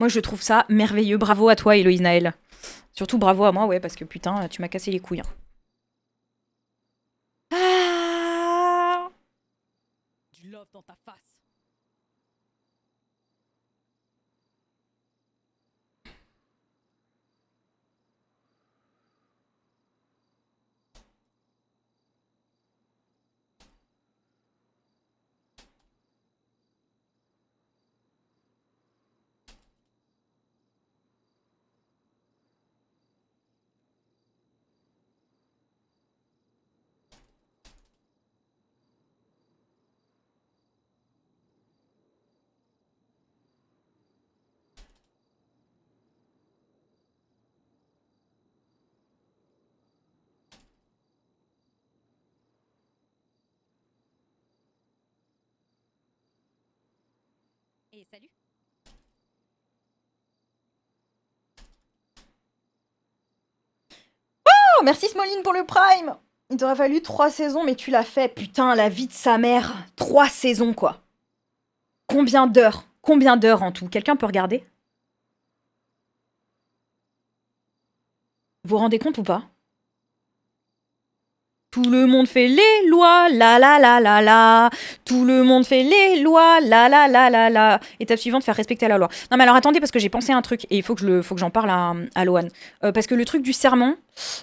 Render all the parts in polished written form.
Moi, je trouve ça merveilleux. Bravo à toi, Héloïse Naël. Surtout bravo à moi, ouais, parce que putain, tu m'as cassé les couilles, hein. Ah Du love dans ta face. Et salut. Oh, merci Smoline pour le Prime. Il t'aurait fallu 3 saisons, mais tu l'as fait. Putain, la vie de sa mère. 3 saisons, quoi. Combien d'heures? Combien d'heures en tout? Quelqu'un peut regarder? Vous vous rendez compte ou pas? Tout le monde fait les lois, la la la la la. Tout le monde fait les lois, la la la la la. Étape suivante, faire respecter la loi. Non mais alors attendez, parce que j'ai pensé à un truc, et il faut que j'en parle à Loan. Parce que le truc du serment,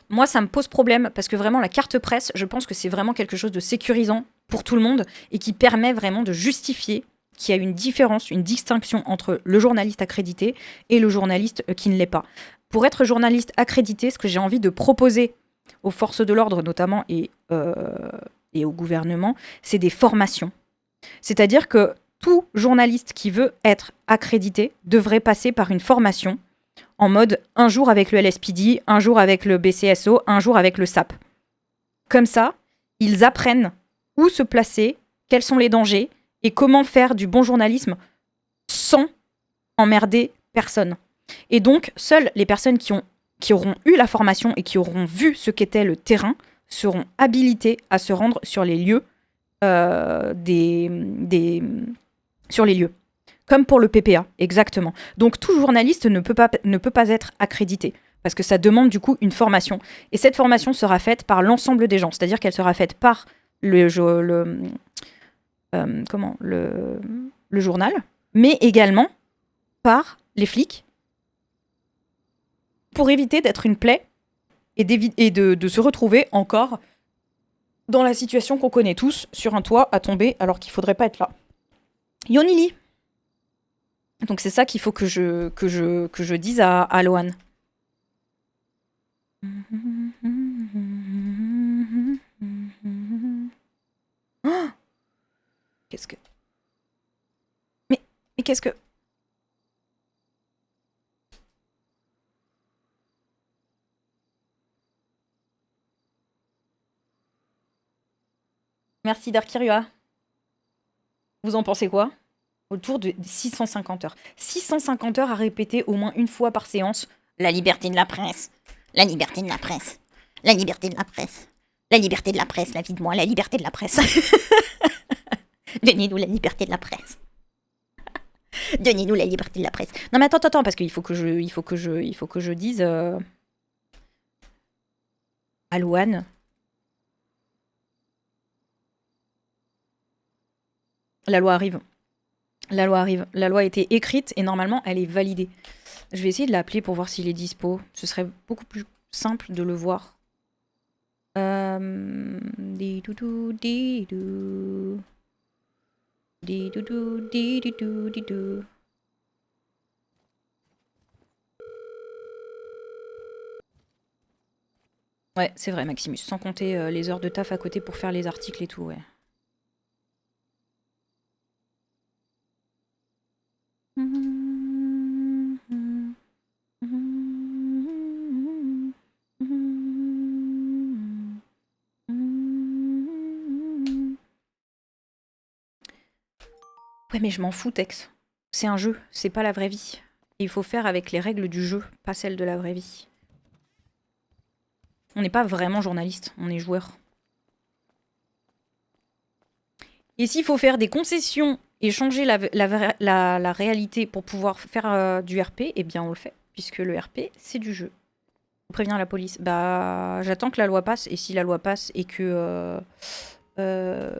moi ça me pose problème, parce que vraiment la carte presse, je pense que c'est vraiment quelque chose de sécurisant pour tout le monde, et qui permet vraiment de justifier qu'il y a une différence, une distinction entre le journaliste accrédité et le journaliste qui ne l'est pas. Pour être journaliste accrédité, ce que j'ai envie de proposer aux forces de l'ordre notamment et au gouvernement, c'est des formations. C'est-à-dire que tout journaliste qui veut être accrédité devrait passer par une formation en mode un jour avec le LSPD, un jour avec le BCSO, un jour avec le SAP. Comme ça, ils apprennent où se placer, quels sont les dangers et comment faire du bon journalisme sans emmerder personne. Et donc, seules les personnes qui auront eu la formation et qui auront vu ce qu'était le terrain seront habilités à se rendre sur les lieux sur les lieux. Comme pour le PPA, exactement. Donc tout journaliste ne peut pas être accrédité, parce que ça demande du coup une formation. Et cette formation sera faite par l'ensemble des gens, c'est-à-dire qu'elle sera faite par le journal, mais également par les flics, pour éviter d'être une plaie et de se retrouver encore dans la situation qu'on connaît tous, sur un toit à tomber alors qu'il faudrait pas être là. Yonili. Donc c'est ça qu'il faut que je dise à Loan. Oh, qu'est-ce que... Mais qu'est-ce que... Merci Darkirua. Vous en pensez quoi? Autour de 650 heures. 650 heures à répéter au moins une fois par séance. La liberté de la presse. La liberté de la presse. La liberté de la presse. La liberté de la presse, la vie de moi, la liberté de la presse. Donnez-nous la liberté de la presse. Donnez-nous la liberté de la presse. Non mais attends, parce qu'il faut que je dise à Loan. La loi arrive. La loi arrive. La loi a été écrite et normalement elle est validée. Je vais essayer de l'appeler pour voir s'il est dispo. Ce serait beaucoup plus simple de le voir. Di-dou-dou, di-dou. Di-dou-dou, di-dou-dou, di-dou. Ouais, c'est vrai, Maximus. Sans compter les heures de taf à côté pour faire les articles et tout, ouais. Ouais, mais je m'en fous, Tex. C'est un jeu, c'est pas la vraie vie. Et il faut faire avec les règles du jeu, pas celles de la vraie vie. On n'est pas vraiment journaliste, on est joueur. Et s'il faut faire des concessions et changer la réalité pour pouvoir faire du RP, eh bien on le fait, puisque le RP, c'est du jeu. Faut prévenir la police. Bah, j'attends que la loi passe, et si la loi passe et que c'est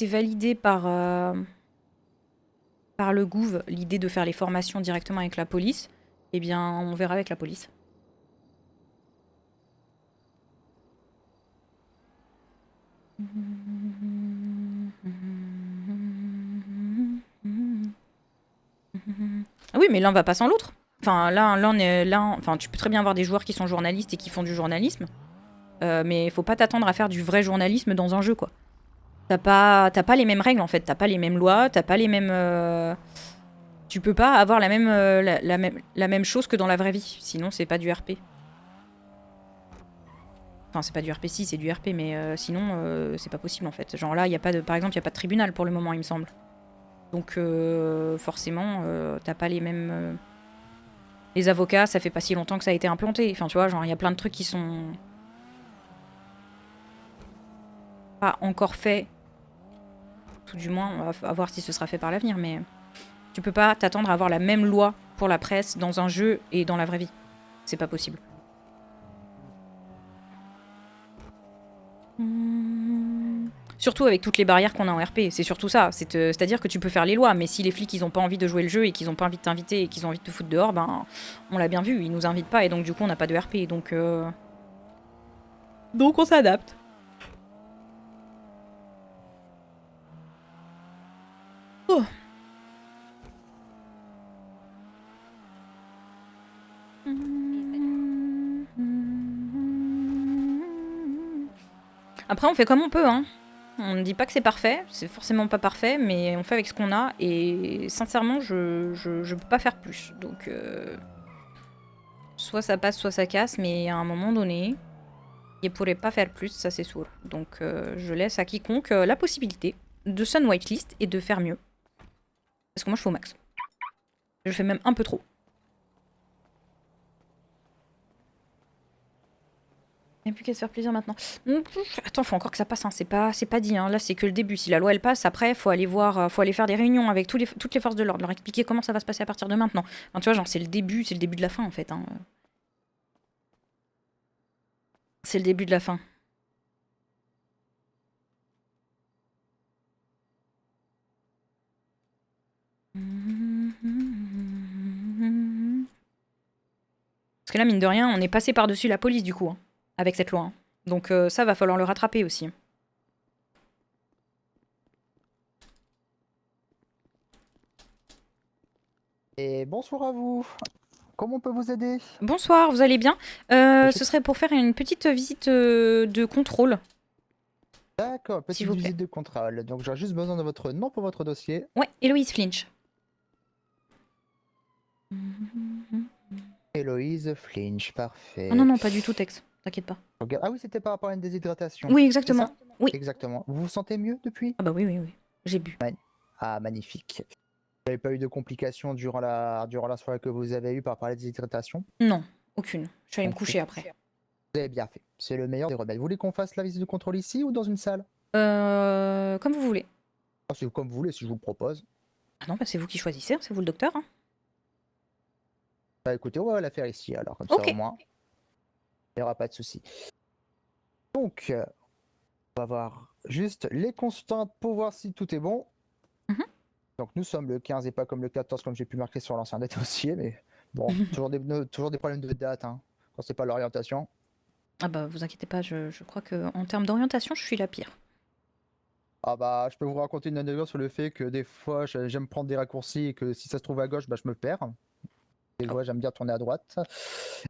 validé par le gouv, l'idée de faire les formations directement avec la police, eh bien on verra avec la police. Ah oui, mais l'un va pas sans l'autre. Enfin, enfin, tu peux très bien avoir des joueurs qui sont journalistes et qui font du journalisme, mais faut pas t'attendre à faire du vrai journalisme dans un jeu, quoi. T'as pas les mêmes règles, en fait. T'as pas les mêmes lois, t'as pas les mêmes... Tu peux pas avoir la même chose que dans la vraie vie. Sinon, c'est pas du RP. Enfin, c'est pas du RP, si, c'est du RP, mais sinon, c'est pas possible, en fait. Genre là, par exemple, il n'y a pas de tribunal pour le moment, il me semble. Donc, forcément, t'as pas les mêmes... Les avocats, ça fait pas si longtemps que ça a été implanté. Enfin, tu vois, genre, il y a plein de trucs qui sont... pas encore faits. Tout du moins, on va voir si ce sera fait par l'avenir, mais... Tu peux pas t'attendre à avoir la même loi pour la presse dans un jeu et dans la vraie vie. C'est pas possible. Surtout avec toutes les barrières qu'on a en RP, c'est surtout ça. C'est-à-dire que tu peux faire les lois, mais si les flics ils ont pas envie de jouer le jeu et qu'ils ont pas envie de t'inviter et qu'ils ont envie de te foutre dehors, ben on l'a bien vu, ils nous invitent pas et donc du coup on n'a pas de RP. Donc on s'adapte. Oh. Après on fait comme on peut, hein. On ne dit pas que c'est parfait, c'est forcément pas parfait, mais on fait avec ce qu'on a et sincèrement je peux pas faire plus. Donc soit ça passe, soit ça casse, mais à un moment donné, il pourrait pas faire plus, ça c'est sûr. Donc je laisse à quiconque la possibilité de sun whitelist et de faire mieux. Parce que moi je fais au max. Je fais même un peu trop. Il n'y a plus qu'à se faire plaisir maintenant. Attends, faut encore que ça passe, hein. C'est pas dit, hein. Là c'est que le début. Si la loi elle passe, après faut aller faire des réunions avec toutes les forces de l'ordre, leur expliquer comment ça va se passer à partir de maintenant. Enfin, tu vois, genre c'est le début de la fin en fait, hein. C'est le début de la fin. Parce que là, mine de rien, on est passé par-dessus la police du coup, hein, avec cette loi, hein. Donc ça, va falloir le rattraper aussi. Et bonsoir à vous. Comment on peut vous aider? Bonsoir, vous allez bien? Je- Ce serait pour faire une petite visite de contrôle. D'accord, S'il petite vous plaît. visite de contrôle. Donc j'ai juste besoin de votre nom pour votre dossier. Ouais, Héloïse Flinch. Héloïse Flinch, parfait. Oh non, non, pas du tout, Tex. T'inquiète pas. Ah oui, c'était par rapport à une déshydratation. Oui, C'est exactement. ça? Oui. Exactement. Vous vous sentez mieux depuis? Ah bah oui, oui, oui. J'ai bu. Ah, magnifique. Vous n'avez pas eu de complications durant la soirée que vous avez eue par rapport à la déshydratation? Non, aucune. Je suis allée me Ok. coucher après. Vous avez bien fait. C'est le meilleur des remèdes. Vous voulez qu'on fasse la visite de contrôle ici ou dans une salle? Comme vous voulez. Ah, c'est comme vous voulez, si je vous le propose. Ah non, bah c'est vous qui choisissez, hein, c'est vous le docteur, hein. Bah écoutez, on va la faire ici alors, comme Ok. ça au moins. Il n'y aura pas de souci. Donc, on va voir juste les constantes pour voir si tout est bon. Mhm. Donc nous sommes le 15 et pas comme le 14 comme j'ai pu marquer sur l'ancien dossier, mais bon, toujours des problèmes de date, hein, quand c'est pas l'orientation. Ah bah vous inquiétez pas, je crois que en termes d'orientation, je suis la pire. Ah bah, je peux vous raconter une anecdote sur le fait que des fois, j'aime prendre des raccourcis et que si ça se trouve à gauche, bah, je me perds. Des fois, j'aime bien tourner à droite.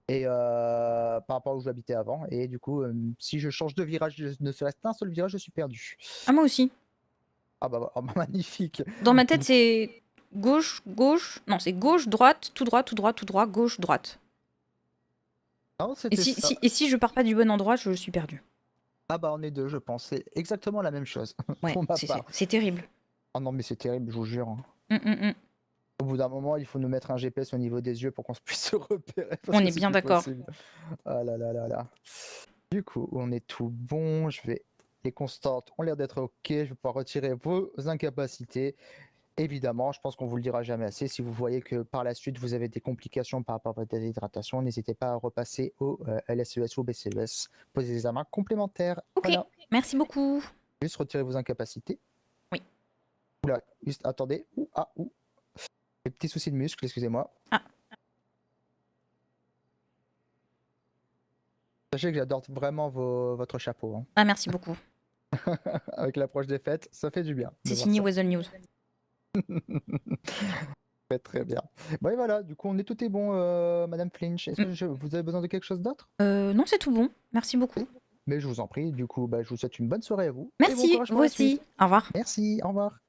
Et par rapport à où j'habitais avant. Et du coup, si je change de virage, ne serait-ce qu'un seul virage, je suis perdu. Ah moi aussi. Ah bah, magnifique. Dans ma tête, c'est gauche, gauche. Non, c'est gauche, droite, tout droit, tout droit, tout droit, gauche, droite. Non, Et c'était ça. si je pars pas du bon endroit, je suis perdue. Ah bah, on est deux, je pense. C'est exactement la même chose. Ouais, Pour ma part. c'est terrible. Ah non, mais c'est terrible, je vous jure, hein. Mm. Au bout d'un moment, il faut nous mettre un GPS au niveau des yeux pour qu'on puisse se repérer. Parce On que est c'est bien plus d'accord. possible. Ah là là là là. Du coup, on est tout bon. Les constantes ont l'air d'être OK. Je vais pouvoir retirer vos incapacités. Évidemment, je pense qu'on vous le dira jamais assez. Si vous voyez que par la suite vous avez des complications par rapport à votre déshydratation, n'hésitez pas à repasser au LSES ou BCES, poser des examens complémentaires. Ok, Voilà. merci beaucoup. Juste retirer vos incapacités. Oui. Oula, juste attendez. Les petits soucis de muscles, excusez-moi. Ah. Sachez que j'adore vraiment votre chapeau. Hein. Ah, merci beaucoup. Avec l'approche des fêtes, ça fait du bien. C'est signé Weasel News. Très bien. Bon, et voilà, du coup, tout est bon, Madame Flinch. Est-ce que vous avez besoin de quelque chose d'autre? Non, c'est tout bon. Merci beaucoup. Mais je vous en prie, du coup, je vous souhaite une bonne soirée à vous. Et bon Merci, courage pour vous la aussi. suite. Au revoir. Merci, au revoir.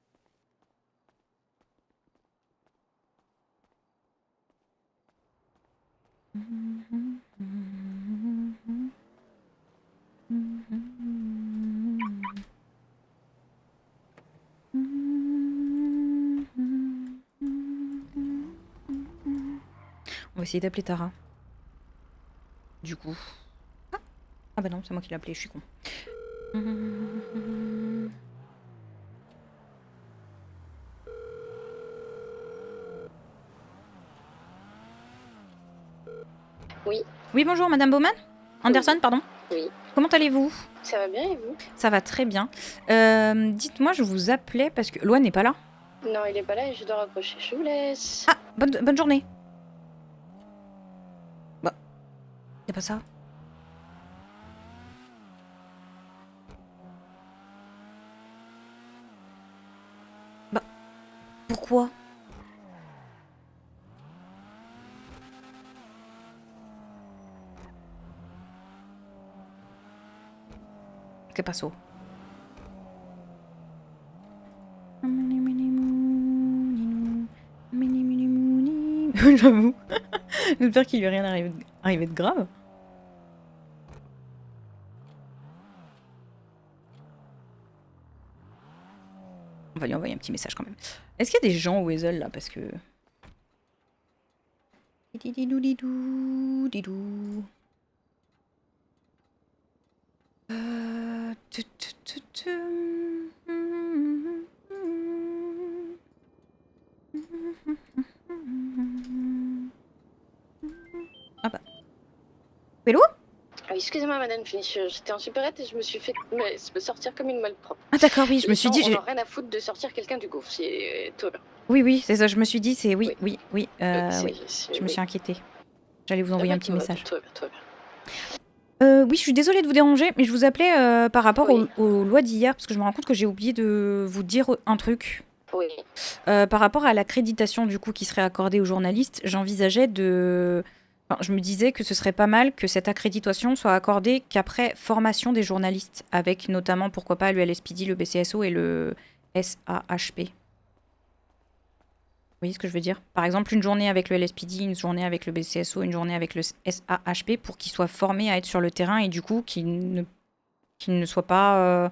On va essayer d'appeler Tara. Du coup. Ah bah non, c'est moi qui l'ai appelé, je suis con. Oui. Oui, bonjour, Madame Bowman Anderson, pardon. Oui. Comment allez-vous? Ça va bien et vous? Ça va très bien. Dites-moi, je vous appelais parce que Loan n'est pas là. Non, il est pas là et je dois raccrocher. Je vous laisse. Ah, bonne journée. Bah, c'est pas ça. Bah, pourquoi? Que passo? J'avoue. J'espère qu'il lui est rien arrivé de grave. On va lui envoyer un petit message quand même. Est-ce qu'il y a des gens au Weasel là? Parce que... Didou, didou. Ah bah. Hello? Ah, excusez-moi, Madame Finch, j'étais en supérette et je me suis fait me sortir comme une malpropre. Ah d'accord, oui, je me Les suis gens, dit... on j'ai- n'a rien à foutre de sortir quelqu'un du gouffre, c'est tout va bien. Oui, c'est ça, je me suis dit, c'est... Oui. Oui. Oui. Je me suis inquiétée. J'allais vous envoyer un petit message. Tout va bien. Oui, je suis désolée de vous déranger, mais je vous appelais par rapport Oui. aux lois d'hier, parce que je me rends compte que j'ai oublié de vous dire un truc. Oui. Par rapport à l'accréditation du coup qui serait accordée aux journalistes, j'envisageais de... Enfin, je me disais que ce serait pas mal que cette accréditation soit accordée qu'après formation des journalistes, avec notamment, pourquoi pas, le LSPD, le BCSO et le SAHP. Vous voyez ce que je veux dire? Par exemple, une journée avec le LSPD, une journée avec le BCSO, une journée avec le SAHP pour qu'ils soient formés à être sur le terrain et du coup qu'ils ne soient pas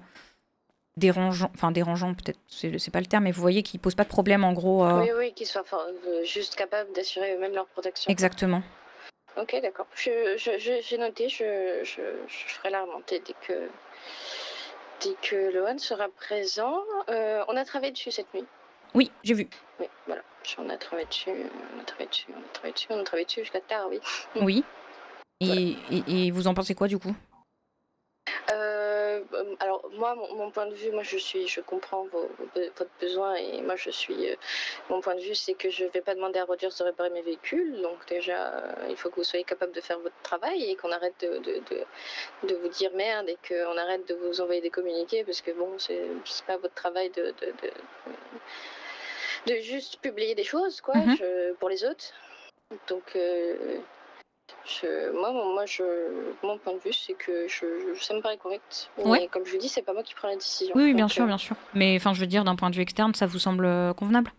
dérangeants peut-être, c'est pas le terme, mais vous voyez qu'ils posent pas de problème en gros. Oui, qu'ils soient juste capables d'assurer eux-mêmes leur protection. Exactement. Ok, d'accord. J'ai noté, je ferai la remontée dès que Lohan sera présent. On a travaillé dessus cette nuit. Oui, j'ai vu. Oui, voilà. On a travaillé dessus, on a travaillé dessus jusqu'à tard, oui. Oui. Voilà. Et vous en pensez quoi du coup? Alors moi, mon point de vue, je comprends votre besoin et moi mon point de vue, c'est que je vais pas demander à Rogers de réparer mes véhicules, donc déjà, il faut que vous soyez capable de faire votre travail et qu'on arrête de vous dire merde et qu'on arrête de vous envoyer des communiqués parce que bon, c'est pas votre travail de juste publier des choses, quoi, pour les autres. Donc, mon point de vue, c'est que ça me paraît correct. Mais Ouais. comme je vous dis, c'est pas moi qui prends la décision. Oui, Donc, bien sûr. Mais enfin, je veux dire, d'un point de vue externe, ça vous semble convenable?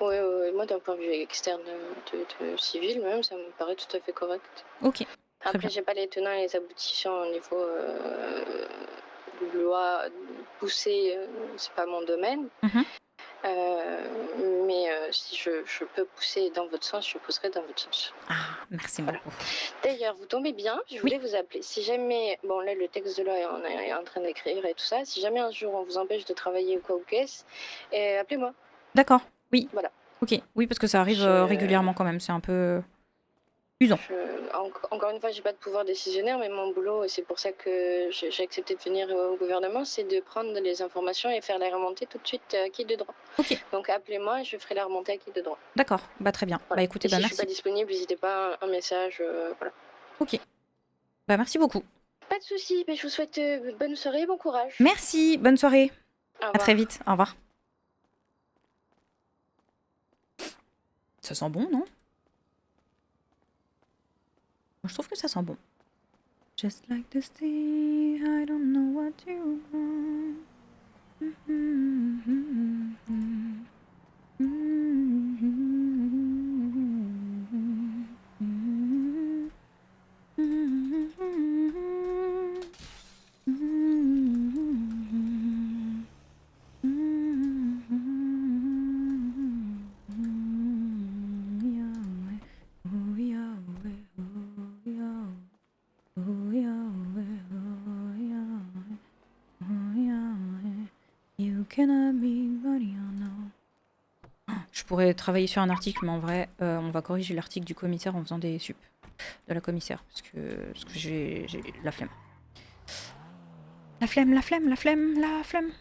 Oui, moi, d'un point de vue externe de civil, même, ça me paraît tout à fait correct. Ok. Après, j'ai pas les tenants et les aboutissants au niveau loi poussée, c'est pas mon domaine. Mais si je peux pousser dans votre sens, je pousserai dans votre sens. Ah, merci Voilà. beaucoup. D'ailleurs, vous tombez bien, je Oui. voulais vous appeler. Si jamais, bon là le texte de loi on est en train d'écrire et tout ça, si jamais un jour on vous empêche de travailler ou quoi ou qu'est-ce, appelez-moi. D'accord, oui. Voilà. Ok, oui, parce que ça arrive Je- régulièrement quand même, c'est un peu usant. Encore une fois, j'ai pas de pouvoir décisionnaire, mais mon boulot, et c'est pour ça que j'ai accepté de venir au gouvernement, c'est de prendre les informations et faire les remonter tout de suite à qui de droit. Ok, Donc appelez-moi et je ferai la remontée à qui de droit. d'accord, bah très bien. Voilà. Bah écoutez, Et bah si je suis pas merci. disponible, n'hésitez pas un message. Voilà. Ok, bah merci beaucoup. Pas de souci, mais je vous souhaite bonne soirée, bon courage. Merci, bonne soirée. Au À revoir. très vite, au revoir. Ça sent bon, non? Moi, je trouve que ça sent bon. Just like the sea, I don't know what you want. Je pourrais travailler sur un article, mais en vrai, on va corriger l'article du commissaire en faisant des sup de la commissaire, parce que j'ai la flemme. La flemme, la flemme, la flemme, la flemme.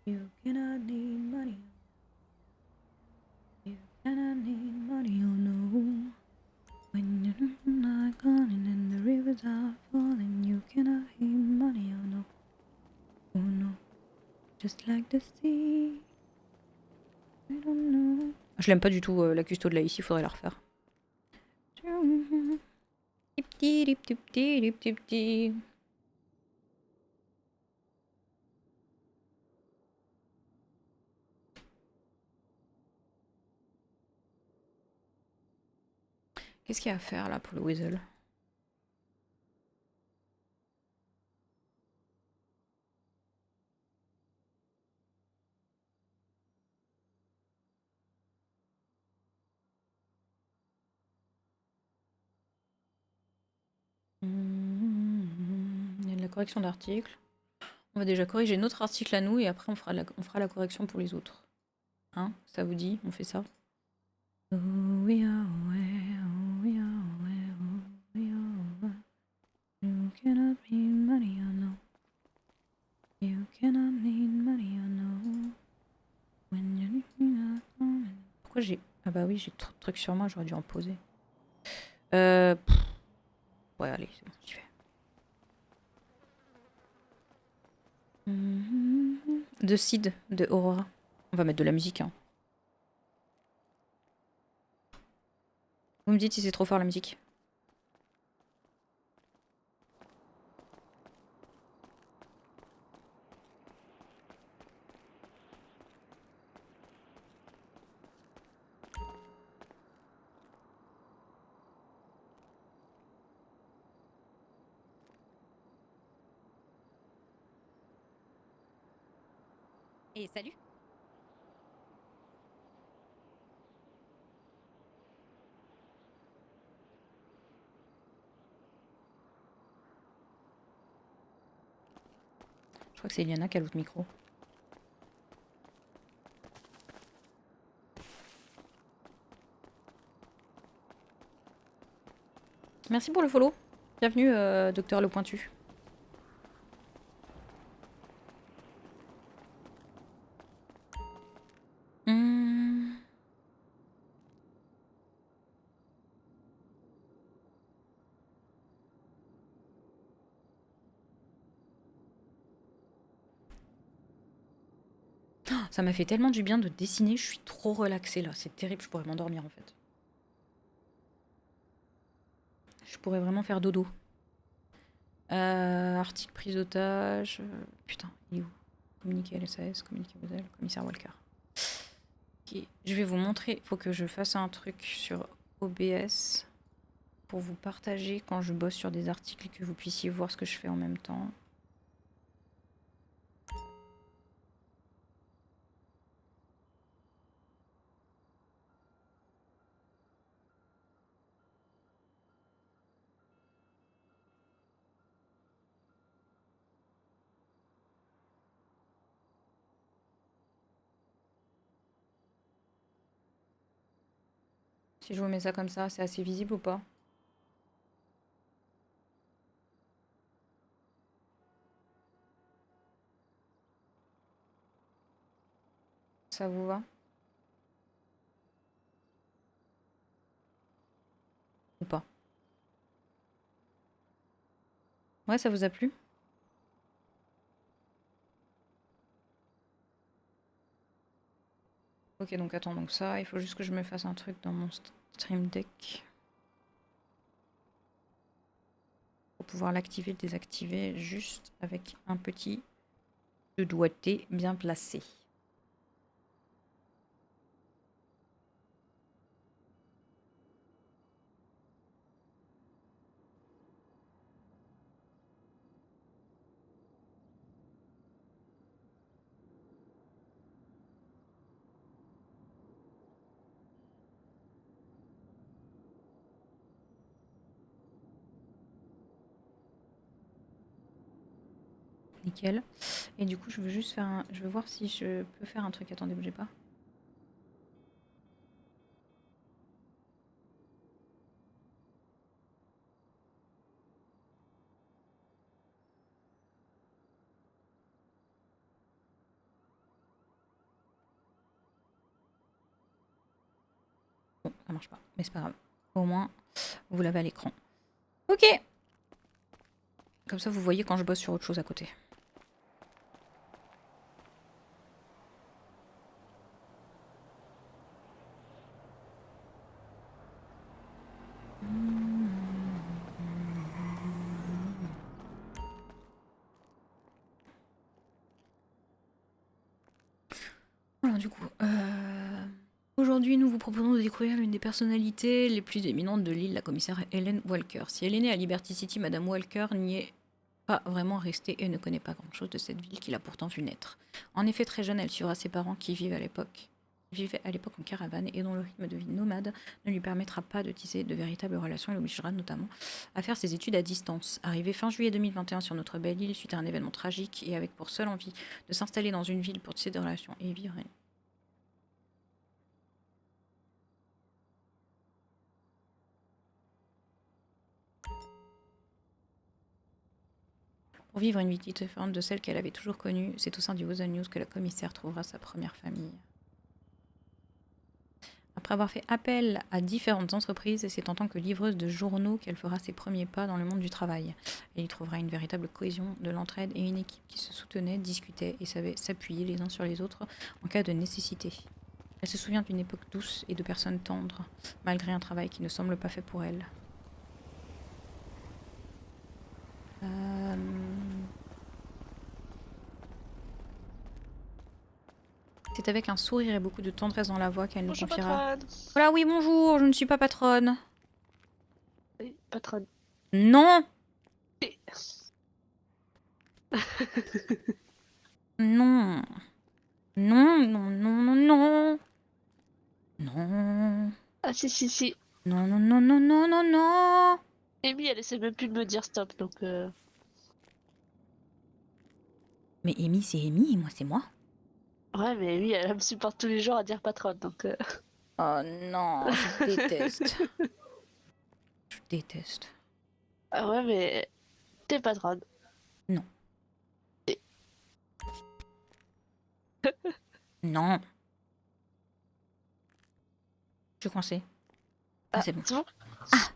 You cannot need money. You cannot need money, oh no. When you're not gone and the rivers are falling, you cannot need money, oh no. Oh no. Just like the sea. I don't know. Je l'aime pas du tout, la custo de la ici, faudrait la refaire. Qu'est-ce qu'il y a à faire là pour le Weasel? Il y a de la correction d'articles. On va déjà corriger notre article à nous et après on fera la correction pour les autres. Hein? Ça vous dit? On fait ça? Oh, we are aware, oh, we are aware, oh, we are aware. You cannot need money, oh no. You cannot need money, oh no. When you... Pourquoi j'ai... Ah bah oui, j'ai trop de trucs sur moi, j'aurais dû en poser. Ouais, allez, c'est bon, j'y vais. De Sid, de Aurora. On va mettre de la musique, hein. Vous me dites si c'est trop fort la musique. Et salut. Je crois que c'est Eliana qui a l'autre micro. Merci pour le follow. Bienvenue, docteur Le Pointu. Ça m'a fait tellement du bien de dessiner, je suis trop relaxée là, c'est terrible, je pourrais m'endormir en fait. Je pourrais vraiment faire dodo. Article prise d'otage. Putain, il est où? Communiquer à l'SAS, communiquer aux ailes, commissaire Walker. Ok, je vais vous montrer, il faut que je fasse un truc sur OBS. pour vous partager quand je bosse sur des articles et que vous puissiez voir ce que je fais en même temps. Si je vous mets ça comme ça, c'est assez visible ou pas? Ça vous va? Ou pas? Ouais, ça vous a plu? Ok, donc attends, donc ça, il faut juste que je me fasse un truc dans mon Stream Deck pour pouvoir l'activer, le désactiver, juste avec un petit doigté bien placé. Nickel. Et du coup, je veux juste faire un... Je veux voir si je peux faire un truc. Attendez, bougez pas. Bon, ça marche pas, mais c'est pas grave. Au moins, vous l'avez à l'écran. Ok. Comme ça, vous voyez quand je bosse sur autre chose à côté. Voilà, du coup, aujourd'hui, nous vous proposons de découvrir l'une des personnalités les plus éminentes de l'île, la commissaire Helen Walker. Si elle est née à Liberty City, Madame Walker n'y est pas vraiment restée et ne connaît pas grand-chose de cette ville qu'il a pourtant vu naître. En effet, très jeune, elle suivra ses parents qui vivaient à l'époque en caravane et dont le rythme de vie nomade ne lui permettra pas de tisser de véritables relations et l'obligera notamment à faire ses études à distance. Arrivée fin juillet 2021 sur notre belle île suite à un événement tragique et avec pour seule envie de s'installer dans une ville pour tisser des relations et vivre Pour vivre une vie différente de celle qu'elle avait toujours connue, c'est au sein du Ozen News que la commissaire trouvera sa première famille. Après avoir fait appel à différentes entreprises, c'est en tant que livreuse de journaux qu'elle fera ses premiers pas dans le monde du travail. Elle y trouvera une véritable cohésion, de l'entraide et une équipe qui se soutenait, discutait et savait s'appuyer les uns sur les autres en cas de nécessité. Elle se souvient d'une époque douce et de personnes tendres, malgré un travail qui ne semble pas fait pour elle. C'est avec un sourire et beaucoup de tendresse dans la voix qu'elle nous Bonjour confiera. patronne. Voilà, oui, bonjour, je ne suis pas patronne. Oui, patronne. Non. Non. Non, non, non, non, non. Non. Ah si si si. Non, non, non, non, non, non, non. Amy, elle essaie même plus de me dire stop, donc Mais Amy, c'est Amy et moi, c'est moi. ouais, mais Amy, elle me supporte tous les jours à dire patronne, donc Oh non, je déteste. Je déteste. ah ouais, mais t'es patronne. Non. Non. Je suis coincée. Ah, c'est bon. C'est bon.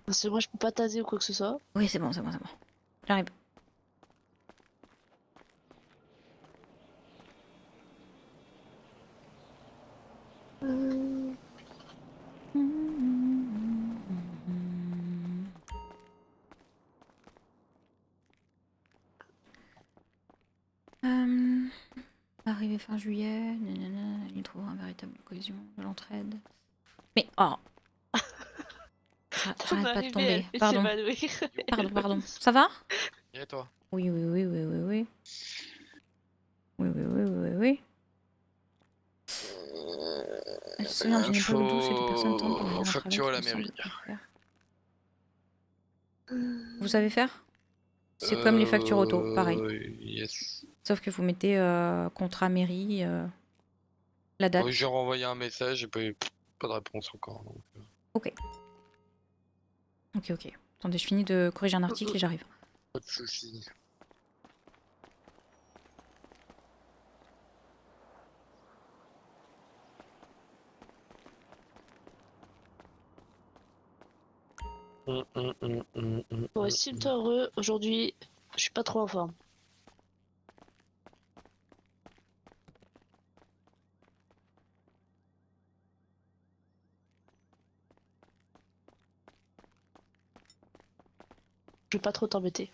Parce que moi, je peux pas taser ou quoi que ce soit. Oui, c'est bon, c'est bon, c'est bon. J'arrive. Arrivé fin juillet, nanana, il trouve un véritable cohésion, de l'entraide. Mais oh On J'arrête est pas de arrivé, tomber. elle fait Pardon, s'évanouir. pardon. Ça va? Et toi? Oui. Oui. Elle se souvient d'une épaule douce et de personnes tendres pour venir à travers facturer tout la le sang mairie. de ton père. Vous savez faire? C'est comme les factures auto, pareil. Yes. Sauf que vous mettez contrat mairie, la date. Oui, j'ai renvoyé un message, j'ai pas de réponse encore. Donc... Ok. Attendez, je finis de corriger un article et j'arrive. Pas de soucis. Bon, estime-toi heureux, aujourd'hui, je suis pas trop en forme. Je vais pas trop t'embêter.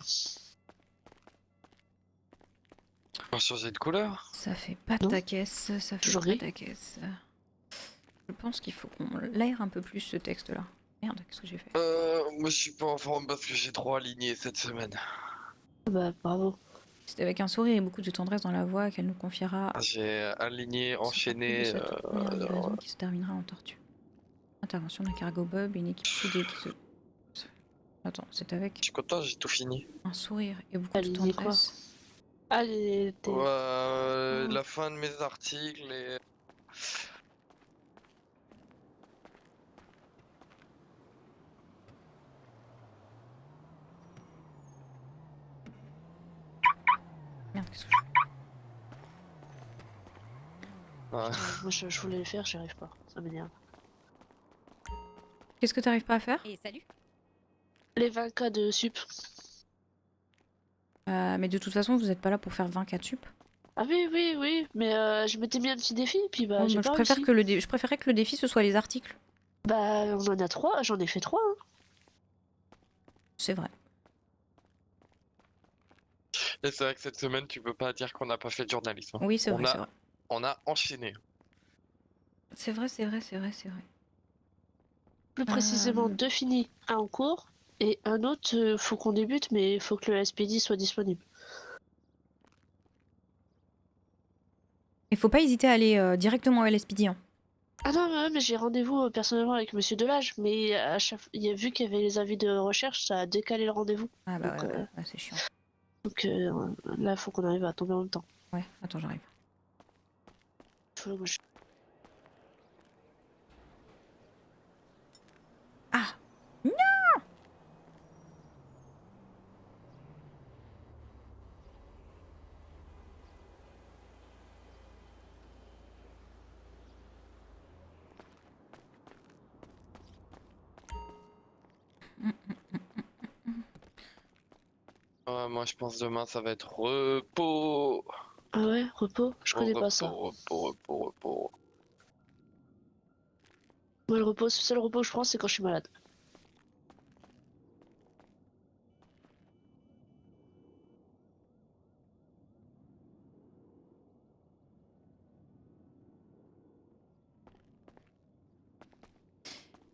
On va changer de couleur? Ça fait pas Non. ta caisse, ça fait Toujours pas gris. ta caisse. Je pense qu'il faut qu'on l'aère un peu plus ce texte-là. Merde, qu'est-ce que j'ai fait? Moi je suis pas en forme parce que j'ai trop aligné cette semaine. Bah, bravo. C'est avec un sourire et beaucoup de tendresse dans la voix qu'elle nous confiera J'ai aligné, ce parcours de enchaîné. sa toute première livraison qui se terminera en tortue. Intervention d'un cargo Bob et une équipe soudée qui se... Attends, c'est avec Je suis content, j'ai tout fini. un sourire et beaucoup de Aligné quoi? tendresse. Allez, t'es... La fin de mes articles et... Merde, qu'est-ce que Ouais. Moi, je voulais le faire, j'y arrive pas. Ça m'énerve. Qu'est-ce que t'arrives pas à faire? Et salut. Les 20 cas de sup. Mais de toute façon, vous êtes pas là pour faire 20 4 sup. Ah oui, mais je m'étais mis un petit défi, puis bah, Bon, j'ai moi, pas je préfère réussi. que je préférerais que le défi ce soit les articles. Bah, on en a 3, j'en ai fait 3. Hein. C'est vrai. Et c'est vrai que cette semaine, tu peux pas dire qu'on n'a pas fait de journalisme. Hein. Oui, c'est vrai, a- c'est vrai. On a enchaîné. C'est vrai. Plus précisément, 2 finis, un en cours, et un autre, faut qu'on débute, mais il faut que le SPD soit disponible. Il faut pas hésiter à aller directement à l'SPD. Hein. Ah non, mais j'ai rendez-vous personnellement avec Monsieur Delage, mais vu qu'il y avait les avis de recherche, ça a décalé le rendez-vous. Ah bah Donc, ouais, c'est chiant. Donc là, faut qu'on arrive à tomber en même temps. Ouais, attends, j'arrive. Ah non! Moi, je pense demain, ça va être repos. Ah ouais, repos? Je connais pas ça. Repos. Moi, le repos, le seul repos que je prends, c'est quand je suis malade.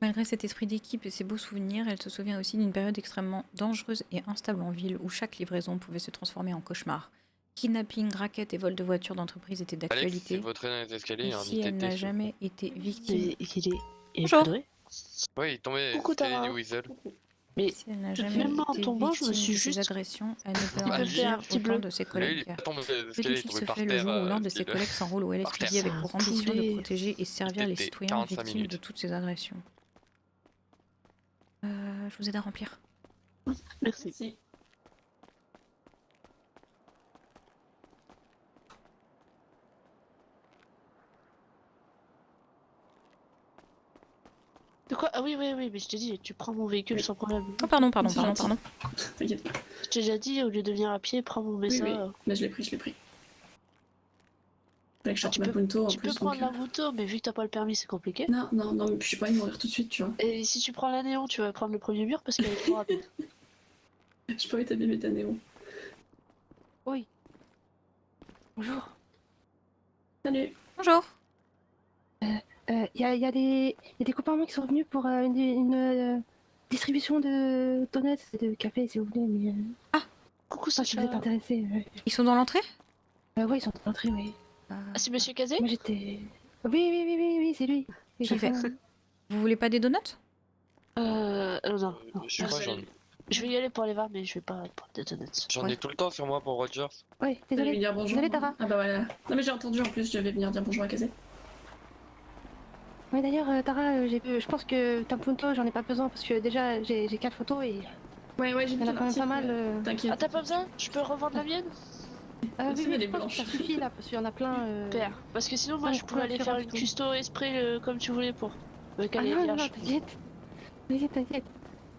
Malgré cet esprit d'équipe et ses beaux souvenirs, elle se souvient aussi d'une période extrêmement dangereuse et instable en ville où chaque livraison pouvait se transformer en cauchemar. Kidnapping, raquettes et vols de voitures d'entreprise étaient Alex, si d'actualité. vous traînez dans les escaliers, Et un si elle n'a ITT. jamais été victime, Et il est Bonjour. cadré. Oui, il tombait Coucou, escalier Tara. du Weasel. Mais si elle n'a jamais même en été tombant, je me victime suis de ces juste agressions, elle ne peut Bah, en lui, dire un petit autant bleu. de ses Lui, il collègues. est tombé des Le escaliers, il est défi tombé se par fait le terre. jour où l'un de ses style- collègues s'enrôle au par terre. LSPD avec C'est pour un ambition de poulet. protéger et servir les C'était citoyens 45 victimes minutes. de toutes ces agressions. Je vous aide à remplir. Merci. Si. De quoi? Ah oui, mais je t'ai dit, tu prends mon véhicule Oui. sans problème. Oh pardon. C'est gentil. T'inquiète pas. Je t'ai déjà dit, au lieu de venir à pied, prends mon Oui, Mesa. oui. Là, je l'ai pris. Fallait que je sorte tu ma peux- Punto en Tu peux plus. prendre donc, la moto, mais vu que t'as pas le permis, c'est compliqué. Non, mais puis j'ai pas envie de mourir tout de suite, tu vois. Et si tu prends la néon, tu vas prendre le premier mur parce qu'elle est trop rapide. J'ai pas envie d'abîmer ta néon. Oui. Bonjour. Salut. Bonjour. Il y a des copains à moi qui sont venus pour une distribution de donuts et de café si vous voulez, mais Coucou si vous Sacha. êtes intéressé. Ils sont dans l'entrée? Ouais, ils sont entrés, oui. Ah, c'est Monsieur Kazé? Moi j'étais. Oui, c'est lui. Oui, J'ai fait. Vous voulez pas des donuts? Non. Je crois Merci. j'en Je vais y aller pour aller voir, mais je vais pas prendre des donuts. j'en ai tout le temps sur moi pour Rogers. Ouais, Je vais désolé. dire bonjour. Désolé, Tara. Ah bah voilà. Non mais j'ai entendu en plus, je vais venir dire bonjour à Kazé. Ouais, d'ailleurs, Tara, je pense que ta photo, j'en ai pas besoin parce que déjà j'ai 4 photos et Ouais, j'ai il vu y en a ton quand même pas article, mal. T'inquiète. Ah, t'as pas besoin? Je peux revendre la mienne? Merci, Oui, elle est je pense que blanche. ça suffit là parce qu'il y en a plein. Super. Parce que sinon, moi, plein je de pourrais aller faire couleurs une différentes et custo et spray comme tu voulais pour me Ah caler non, vierge. t'inquiète. T'inquiète.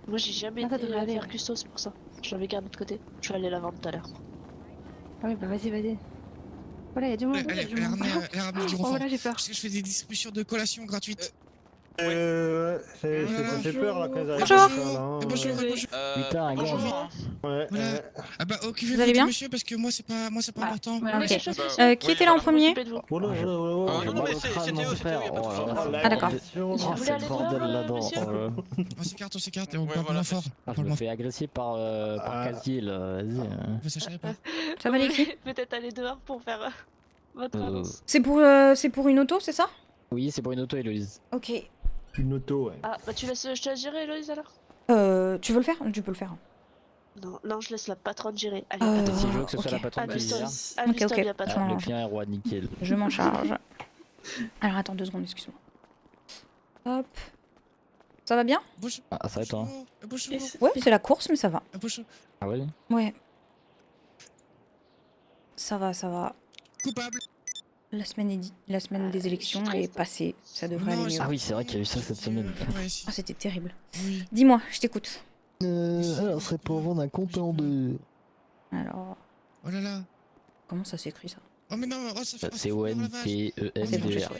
Moi, j'ai jamais Non, ça été devrait aller, faire ouais. custo, c'est pour ça. Je l'avais gardé de côté. Je vais aller la vendre tout à l'heure. Ah oui, bah vas-y. Voilà, il y a du monde. Elle a ramené du Oh, renfort. voilà, j'ai peur. Parce que je fais des distributions de collations gratuites. C'est Voilà. fait peur là quand ils arrivent. Bonjour. comme ça, là, Bonjour, hein. bonjour. Putain, bonjour. gros. Ouais, Voilà. Ah bah Vous occupez-vous allez du bien monsieur parce que moi c'est pas important. Ouais, Ok. ouais. Chose Bah, possible. Qui était là en premier? Occupez de vous. Voilà, Ah, voilà, non, mais c'est Théo, frère. y a pas de souci. Ah, d'accord. Vous voulez c'est le aller bordel dehors, là-dedans. monsieur On s'écarte, on Ouais, parle voilà, moins fort. Je Parle me moins fais agresser par Casier là, vas-y. fort, ça je pas. Ça va les Vous filles? voulez peut-être aller dehors pour faire votre Euh, annonce. C'est pour une auto, c'est ça? Oui, c'est pour une auto, Héloïse. Ok. Une auto, ouais. Ah, bah je te laisse gérer, Héloïse, alors? Tu veux le faire? Tu peux le faire. Non, je laisse la patronne gérer. Allez, Euh, patronne. Si je veux que ce soit ok. la patronne qui Amuse-toi. gère. Amuse-toi ok. bien, patronne. Le Attends. client est roi, nickel. Je m'en charge. Alors attends 2 secondes, excuse-moi. Hop. Ça va bien? Bonjour. Ah, ça va toi? Bonjour. Ouais, c'est la course, mais ça va. Bonjour. Ah ouais? Ouais. Ça va. Coupable. La semaine des élections est passée. Ça devrait Non, aller mieux. Ah oui, c'est vrai qu'il y a eu ça cette semaine. Ouais, si. Ah, c'était terrible. Oui. Dis-moi, je t'écoute. Alors, ce serait pour vendre un compte en deux. Alors, Oh là là. comment ça s'écrit ça? Oh mais non, oh, ça fait. C'est Ah, c'est bon, je O-N-T-E-M-D-R.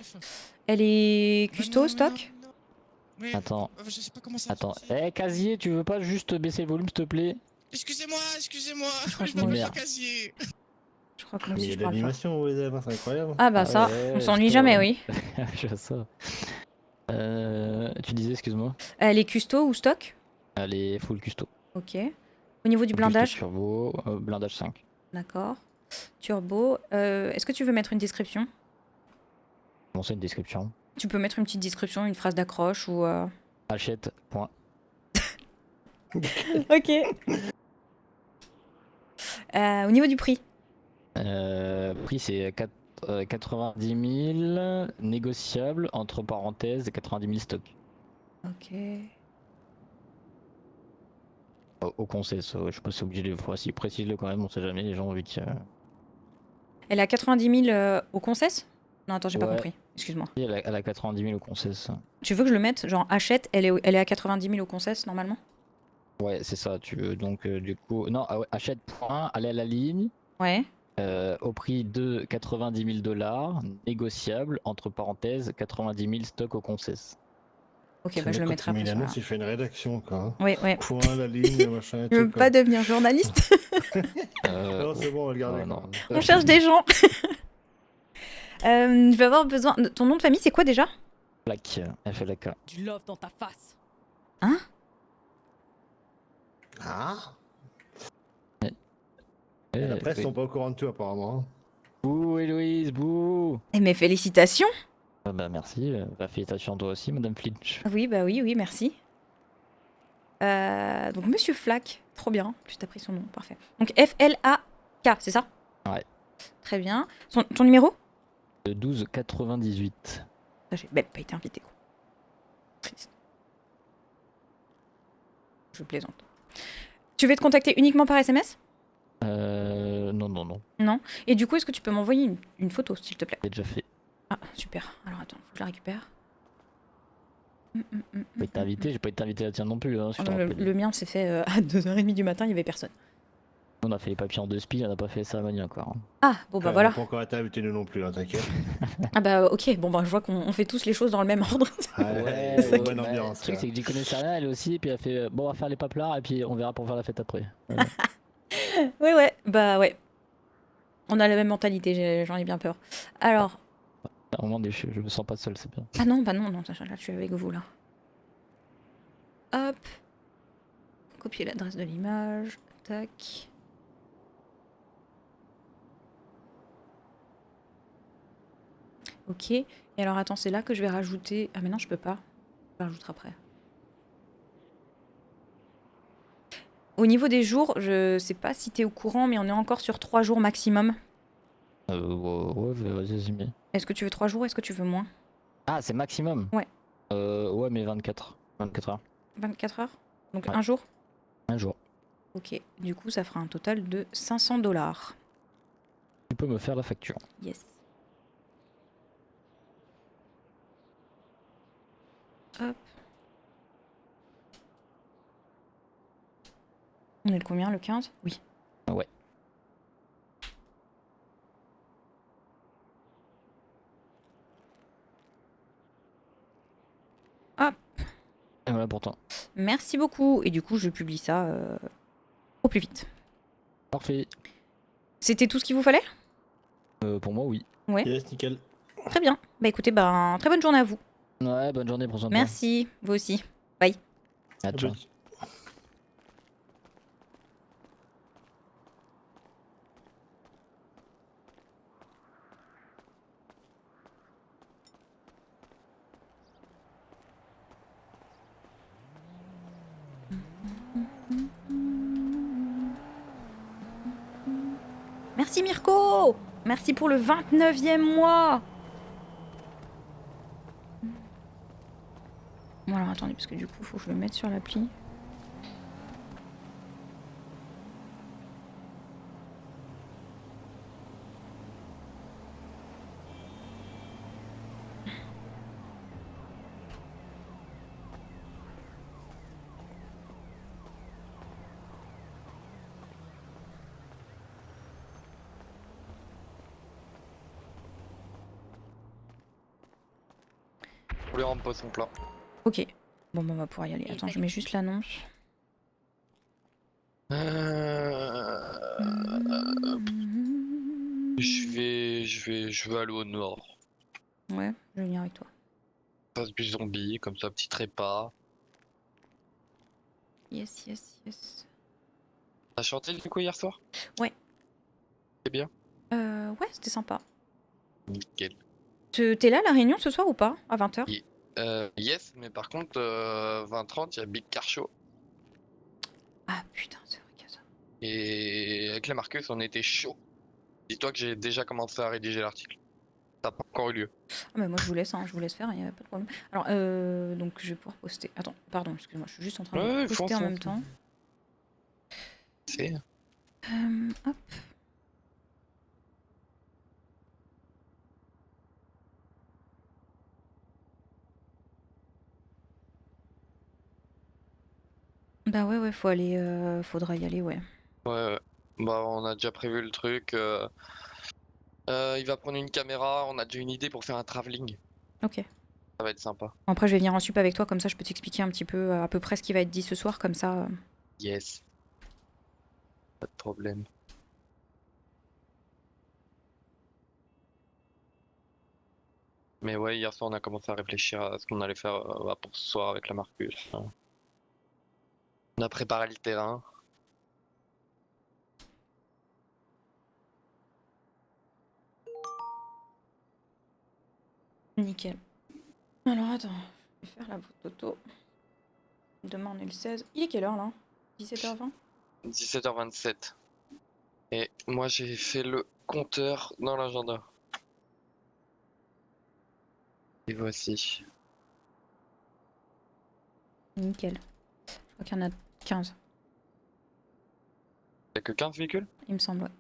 Elle est Bah custo, non, stock? non. Mais, Attends, je sais pas comment ça attends. fonctionne. Casier, tu veux pas juste baisser le volume, s'il te plaît? Excusez-moi. crois Je que moi m'appelle aussi. Casier. Je crois que moi Mais il aussi y a je de parle pas. l'animation aux élèves, hein, c'est incroyable. Ah bah Ah ça, ouais, on s'ennuie putain. jamais, oui. Je vois ça. Tu disais, excuse-moi. Elle est custo ou stock? Elle est full custo. Ok. Au niveau du Custo blindage? turbo, blindage 5. D'accord. Turbo. Est-ce que tu veux mettre une description? Bon, c'est une description. Tu peux mettre une petite description, une phrase d'accroche ou... Achète, point. Ok. Au niveau du prix? Prix, c'est 90 000, négociable, entre parenthèses, 90 000 stock. Ok. Au conseil, ça, je sais pas si c'est obligé des fois. Si précise-le quand même, on sait jamais, les gens ont vu que. Elle est à 90 000 au concesse? Non, attends, j'ai pas Ouais. compris. Excuse-moi. Elle a 90 000 au conseil, ça. Tu veux que je le mette? Genre, achète, elle est à 90 000 au concesse, normalement? Ouais, c'est ça, tu veux. Donc, du coup. Non, ah ouais, achète, point, aller à la ligne. Ouais. Au prix de 90 000 $, négociable, entre parenthèses, 90 000 stock au concess. Ok, bah je le mettrai après. Mais ce l'annonce, moment-là. il fait une rédaction, quoi. hein. Ouais. Point, la ligne, machin et Je veux tout, quoi. pas devenir journaliste. Non, c'est bon, on va le garder. non. quoi. On cherche des gens. Je vais avoir besoin... Ton nom de famille, c'est quoi déjà? Plaque, FLK. Du love dans ta face. Hein? Ah Eh, La presse oui. sont pas au courant de tout, apparemment. hein. Bouh, Héloïse, bouh. Eh, mais félicitations. Bah merci, félicitations à toi aussi, Madame Flinch. Oui, bah oui, merci. Donc, Monsieur Flack. Trop bien. Tu t'as pris son nom, parfait. Donc, F-L-A-K, c'est ça? Ouais. Très bien. Ton numéro? 12,98. J'ai même pas été invité, quoi. Triste. Je plaisante. Tu veux te contacter uniquement par SMS? Non, Non. Et du coup, est-ce que tu peux m'envoyer une photo, s'il te plaît? c'est déjà fait. Ah, super. Alors attends, faut que je la récupère. J'ai pas été invité, j'ai pas été invité à la tienne non plus. Hein, si je te rappelle. Le mien s'est fait à 2h30 du matin, il y avait personne. On a fait les papiers en 2 spies, on a pas fait la cérémonie encore. hein. Ah, bon bah On voilà. n'a pas encore été invité, nous non plus, hein, t'inquiète. Ah bah ok, bon bah je vois qu'on fait tous les choses dans le même ordre. C'est une bonne ouais, ambiance. Le truc, là. c'est que j'y connaissais rien, elle aussi, et puis elle a fait bon, on va faire les paplards, et puis on verra pour faire la fête après. Ouais, bah ouais. On a la même mentalité, j'en ai bien peur. Alors, À un moment, je me sens pas seul, c'est bien. ah non, bah non, là je suis avec vous là. Hop, copier l'adresse de l'image. Tac. Ok. Et alors attends, c'est là que je vais rajouter... Ah mais non, je peux pas. Je vais rajouter après. Au niveau des jours, je sais pas si t'es au courant, mais on est encore sur 3 jours maximum. Ouais, vas-y, mais. Est-ce que tu veux 3 jours? Est-ce que tu veux moins? Ah, c'est maximum? Ouais. Ouais, mais 24. 24 heures. 24 heures? Donc Ouais. un jour? Un jour. Ok. Du coup, ça fera un total de 500 $. Tu peux me faire la facture. Yes. Hop. On est le combien? Le 15? Oui. Ouais. Hop. Et voilà pour toi. Merci beaucoup. Et du coup, je publie ça au plus vite. Parfait. C'était tout ce qu'il vous fallait? Pour moi, oui. Ouais. Yes, nickel. Très bien. Bah écoutez, très bonne journée à vous. Ouais, bonne journée, prends soin de toi. Merci. Vous aussi. Bye. Ah, ciao. Merci Mirko. Merci pour le 29e mois. Bon alors attendez, parce que du coup, faut que je le mette sur l'appli. Pour lui rendre pas son plat. Ok. Bon, on va pouvoir y aller. Attends, je mets juste l'annonce. Je vais aller au nord. Ouais, je vais venir avec toi. Passe du zombie, comme ça, petit trépas. Yes, yes, yes. T'as chanté du coup hier soir? Ouais. C'est bien? Ouais, c'était sympa. Nickel. T'es là à la réunion ce soir ou pas? À 20h? Yes, mais par contre, 20h30, il y a Big Car Show. Ah putain, c'est vrai qu'il y a ça. Et avec la Marcus, on était chaud. Dis-toi que j'ai déjà commencé à rédiger l'article. Ça n'a pas encore eu lieu. Ah bah moi je vous laisse faire, il n'y a pas de problème. Alors, donc je vais pouvoir poster. Attends, pardon, excuse-moi, je suis juste en train de poster en même temps. C'est... Hop. Bah ouais, faut aller, faudra y aller, ouais. Ouais, bah on a déjà prévu le truc. Il va prendre une caméra, on a déjà une idée pour faire un travelling. Ok. Ça va être sympa. Après je vais venir en sup avec toi, comme ça je peux t'expliquer un petit peu à peu près ce qui va être dit ce soir, comme ça. Yes. Pas de problème. Mais ouais, hier soir on a commencé à réfléchir à ce qu'on allait faire pour ce soir avec la Marcus. On a préparé le terrain. Nickel. Alors attends, je vais faire la photo. Demain on est le 16. Il est quelle heure là? 17h20? 17h27. Et moi j'ai fait le compteur dans l'agenda. Et voici. Nickel. Je crois qu'il y en a 15. Y'a que 15 véhicules? Il me semble,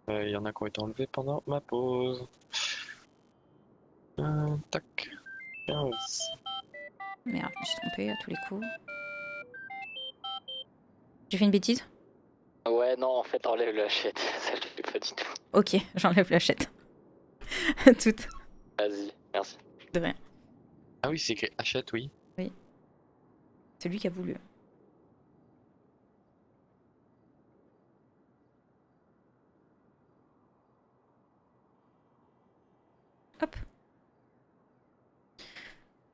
ouais. Il y en a qui ont été enlevés pendant ma pause. Tac. 15. Merde, je me suis trompée à tous les coups. J'ai fait une bêtise? Ouais, non, en fait, enlève la hachette. Ça, je le fais pas du tout. Ok, j'enlève l'achette. Toute. Vas-y, merci. De rien. Ah oui, c'est écrit Hachette, oui. Oui. C'est lui qui a voulu. Hop.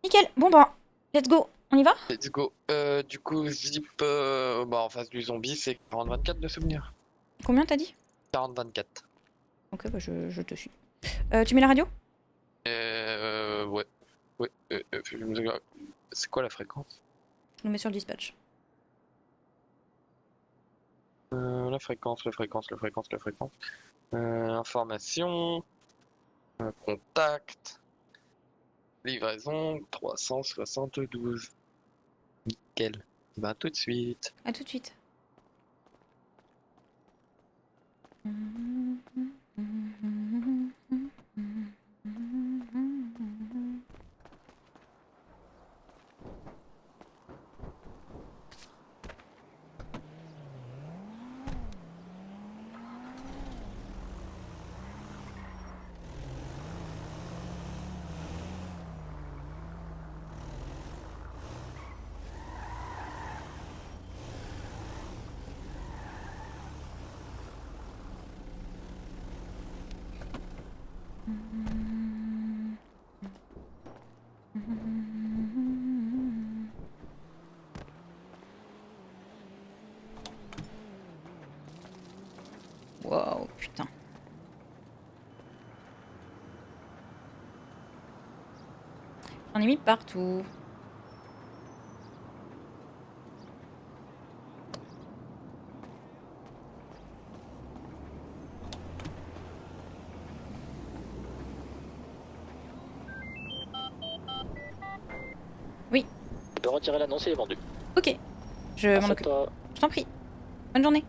Nickel. Bon bah, let's go. On y va? Let's go. Du coup, Zip, en face du zombie, c'est 40-24 de souvenir. Combien t'as dit? 40-24. Ok, bah je te suis. Tu mets la radio? Ouais. Ouais. C'est quoi la fréquence? Je le mets sur le dispatch. La fréquence. Information. Contact. Livraison 372. Nickel. Bah tout de suite. À tout de suite. Wow, putain. J'en ai mis partout. Oui. Tu peux retirer l'annonce, il est vendu. Ok. Je m'en occupe. Je t'en prie. Bonne journée.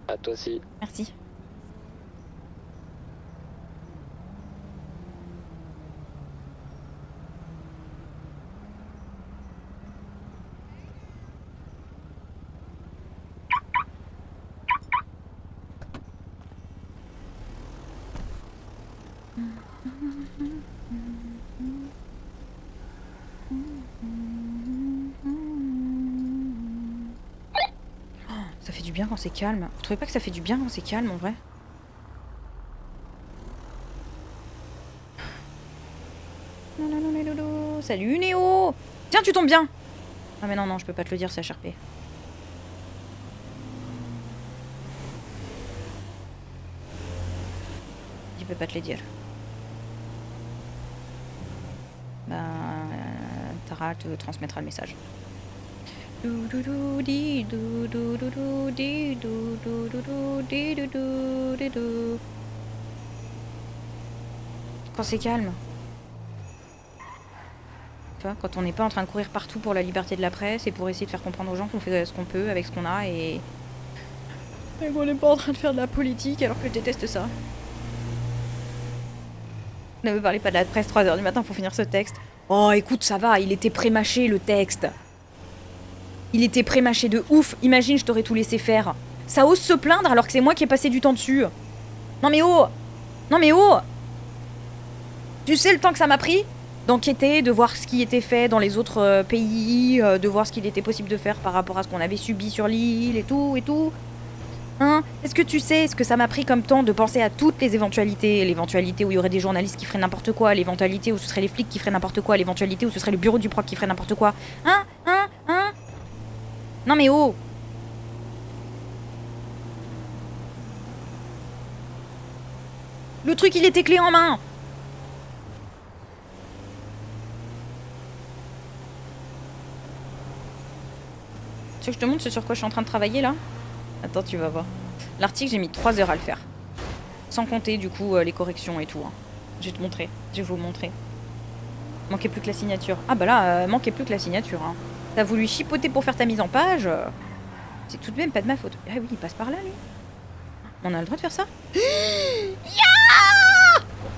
À toi aussi. Merci. Ça fait du bien quand c'est calme. Vous trouvez pas que ça fait du bien quand c'est calme en vrai? Salut Néo! Tiens, tu tombes bien! Ah mais non, je peux pas te le dire, c'est HRP. Je peux pas te le dire. Bah... Tara te transmettra le message. Quand c'est calme. Tu vois, quand on n'est pas en train de courir partout pour la liberté de la presse et pour essayer de faire comprendre aux gens qu'on fait ce qu'on peut avec ce qu'on a et qu'on n'est pas en train de faire de la politique alors que je déteste ça. Ne me parlez pas de la presse 3h du matin pour finir ce texte. Oh écoute, ça va, il était prémâché le texte. Il était prémâché de ouf. Imagine, je t'aurais tout laissé faire. Ça ose se plaindre alors que c'est moi qui ai passé du temps dessus. Non mais oh! Non mais oh! Tu sais le temps que ça m'a pris d'enquêter, de voir ce qui était fait dans les autres pays, de voir ce qu'il était possible de faire par rapport à ce qu'on avait subi sur l'île et tout et tout. Hein? Est-ce que tu sais ce que ça m'a pris comme temps de penser à toutes les éventualités? L'éventualité où il y aurait des journalistes qui feraient n'importe quoi, l'éventualité où ce seraient les flics qui feraient n'importe quoi, l'éventualité où ce serait le bureau du proc qui ferait n'importe quoi. Hein? Non mais oh! Le truc il était clé en main! Tu veux que je te montre ce sur quoi je suis en train de travailler là? Attends, tu vas voir. L'article, j'ai mis 3 heures à le faire. Sans compter du coup les corrections et tout. Hein. Je vais te montrer. Je vais vous montrer. Manquait plus que la signature. Ah bah là, manquait plus que la signature. Hein. T'as voulu chipoter pour faire ta mise en page. C'est tout de même pas de ma faute. Ah oui, il passe par là lui. On a le droit de faire ça?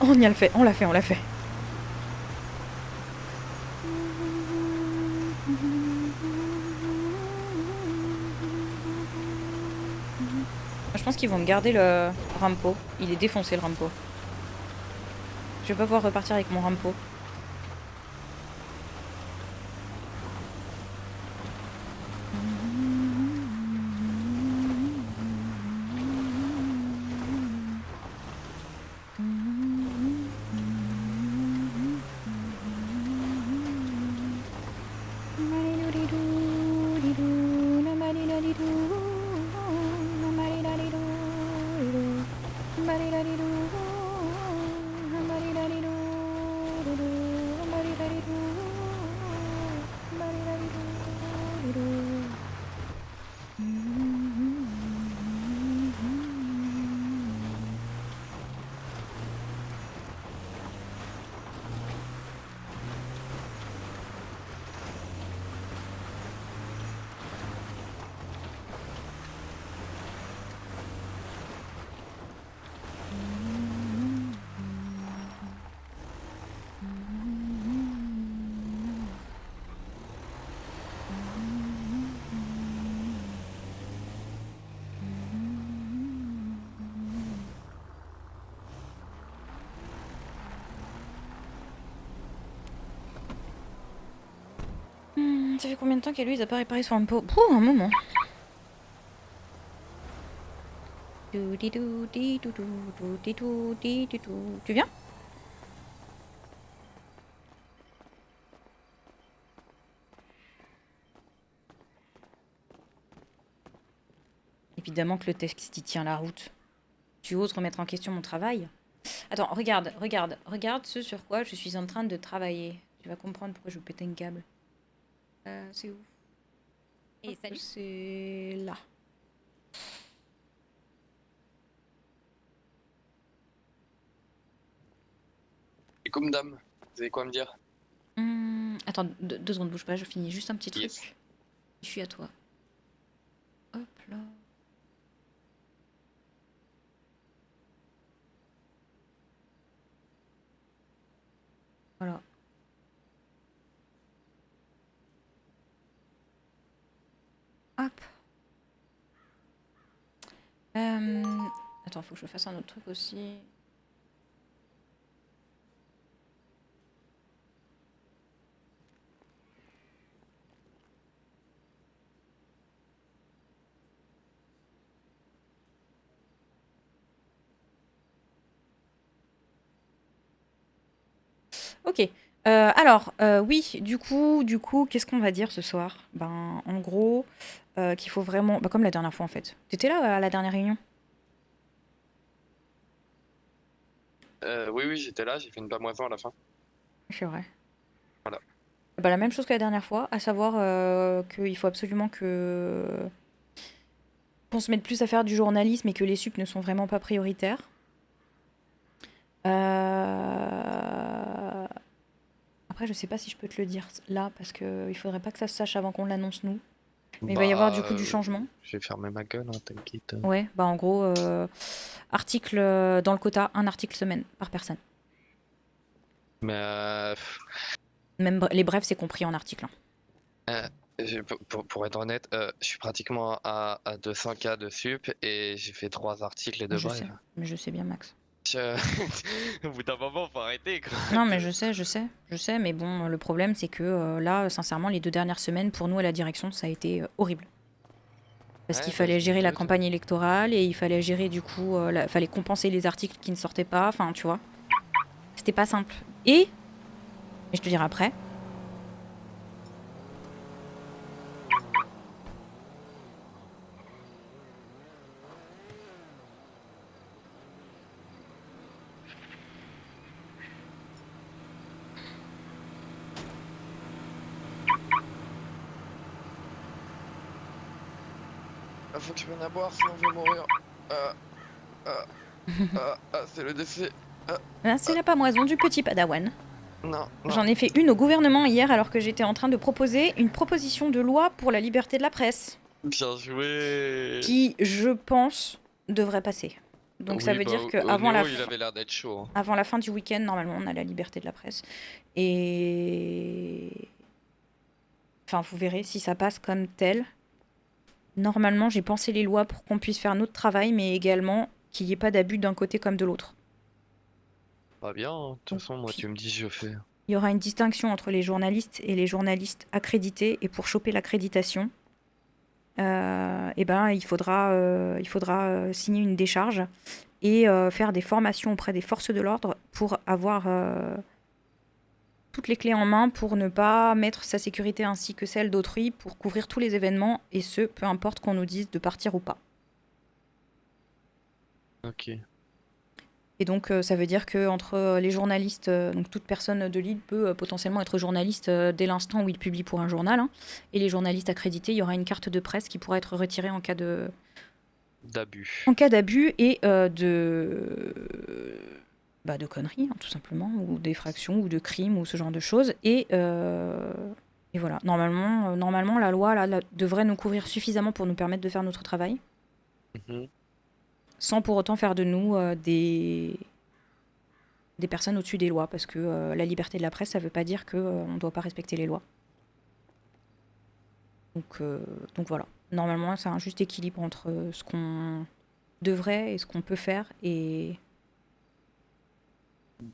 On y a le fait, on l'a fait, on l'a fait. Je pense qu'ils vont me garder le Rampo. Il est défoncé le Rampo. Je vais pas pouvoir repartir avec mon Rampo. Ça fait combien de temps qu'Héloïse a pas réparé son impôt? Pouh, un moment. Tu viens? Évidemment que le texte il tient la route. Tu oses remettre en question mon travail? Attends, regarde ce sur quoi je suis en train de travailler. Tu vas comprendre pourquoi je vais péter un câble. C'est où? Et salut. C'est là. Et comme dame, vous avez quoi à me dire? Attends, 2 secondes, bouge pas, je finis juste un petit truc. Yes. Je suis à toi. Hop là. Voilà. Hop. Attends, faut que je fasse un autre truc aussi. Ok. Alors, oui, du coup, qu'est-ce qu'on va dire ce soir? Ben, en gros, qu'il faut vraiment... Bah, comme la dernière fois, en fait. T'étais là à la dernière réunion? Oui, j'étais là, j'ai fait une pamoison à la fin. C'est vrai. Voilà. Bah, la même chose que la dernière fois, à savoir qu'il faut absolument qu'on se mette plus à faire du journalisme et que les sup ne sont vraiment pas prioritaires. Après, je sais pas si je peux te le dire là, parce qu'il faudrait pas que ça se sache avant qu'on l'annonce nous. Mais il va y avoir du coup du changement. Je vais fermer ma gueule, hein, t'inquiète. Ouais, bah en gros, article dans le quota, un article semaine par personne. Mais Même les brefs, c'est compris en article. pour être honnête, je suis pratiquement à 200 k de sup et j'ai fait 3 articles et 2 Je brefs. sais, mais je sais bien, Max. Au bout d'un moment, faut arrêter quoi. Non, mais je sais, mais bon, le problème, c'est que là, sincèrement, les 2 dernières semaines, pour nous à la direction, ça a été horrible. Parce Ouais, qu'il bah, fallait je gérer me la doute. campagne électorale et il fallait gérer du coup, fallait compenser les articles qui ne sortaient pas, enfin, tu vois. C'était pas simple. Et je te dirai après. Faut que je prenne à boire sinon je vais mourir. C'est le décès. Là, c'est la pamoison du petit padawan. Non. J'en ai fait une au gouvernement hier alors que j'étais en train de proposer une proposition de loi pour la liberté de la presse. Bien joué. Qui, je pense, devrait passer. Donc ça Oui, veut bah, dire au qu'avant niveau, la, il avait l'air d'être chaud. Hein. avant la fin du week-end, normalement, on a la liberté de la presse. Et... Enfin, vous verrez si ça passe comme tel. Normalement, j'ai pensé les lois pour qu'on puisse faire notre travail, mais également qu'il n'y ait pas d'abus d'un côté comme de l'autre. Pas bien, hein. De toute façon, moi, tu me dis, je fais. Il y aura une distinction entre les journalistes et les journalistes accrédités. Et pour choper l'accréditation, eh ben, il faudra signer une décharge et faire des formations auprès des forces de l'ordre pour avoir toutes les clés en main pour ne pas mettre sa sécurité ainsi que celle d'autrui pour couvrir tous les événements, et ce, peu importe qu'on nous dise de partir ou pas. Ok. Et donc, ça veut dire qu'entre les journalistes, donc toute personne de l'île peut potentiellement être journaliste dès l'instant où il publie pour un journal, hein, et les journalistes accrédités, il y aura une carte de presse qui pourra être retirée en cas de... D'abus. En cas d'abus et de conneries, hein, tout simplement, ou d'effractions, ou de crimes, ou ce genre de choses. Et voilà, normalement, la loi là, devrait nous couvrir suffisamment pour nous permettre de faire notre travail. Sans pour autant faire de nous des personnes au-dessus des lois, parce que la liberté de la presse, ça veut pas dire qu'on ne doit pas respecter les lois. Donc voilà, normalement c'est un juste équilibre entre ce qu'on devrait et ce qu'on peut faire, et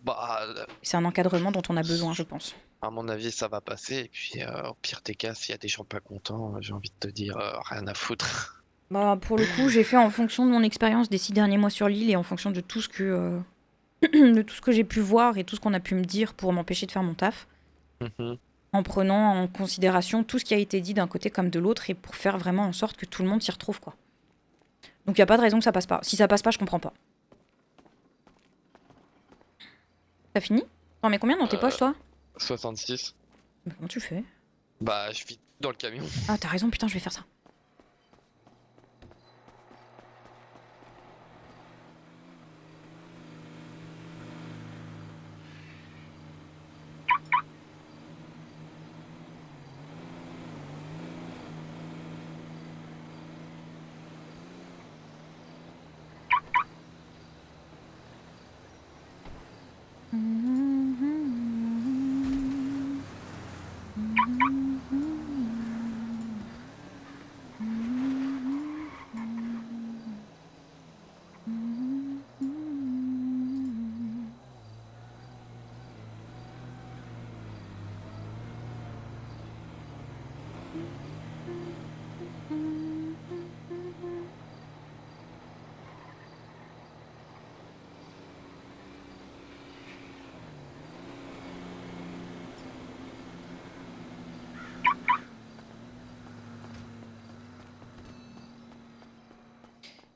Bah, C'est un encadrement dont on a besoin, je pense. à mon avis, ça va passer. Et puis, au pire des cas, s'il y a des gens pas contents, j'ai envie de te dire, rien à foutre. Bah, pour le coup, j'ai fait en fonction de mon expérience des 6 derniers mois sur l'île et en fonction de tout ce que, de tout ce que j'ai pu voir et tout ce qu'on a pu me dire pour m'empêcher de faire mon taf, Mhm. en prenant en considération tout ce qui a été dit d'un côté comme de l'autre et pour faire vraiment en sorte que tout le monde s'y retrouve, quoi. Donc il n'y a pas de raison que ça passe pas. Si ça passe pas, je comprends pas. T'as fini? T'en mets combien dans tes poches, toi? 66. Mais comment tu fais? Bah, je vis dans le camion. Ah, t'as raison, putain, je vais faire ça.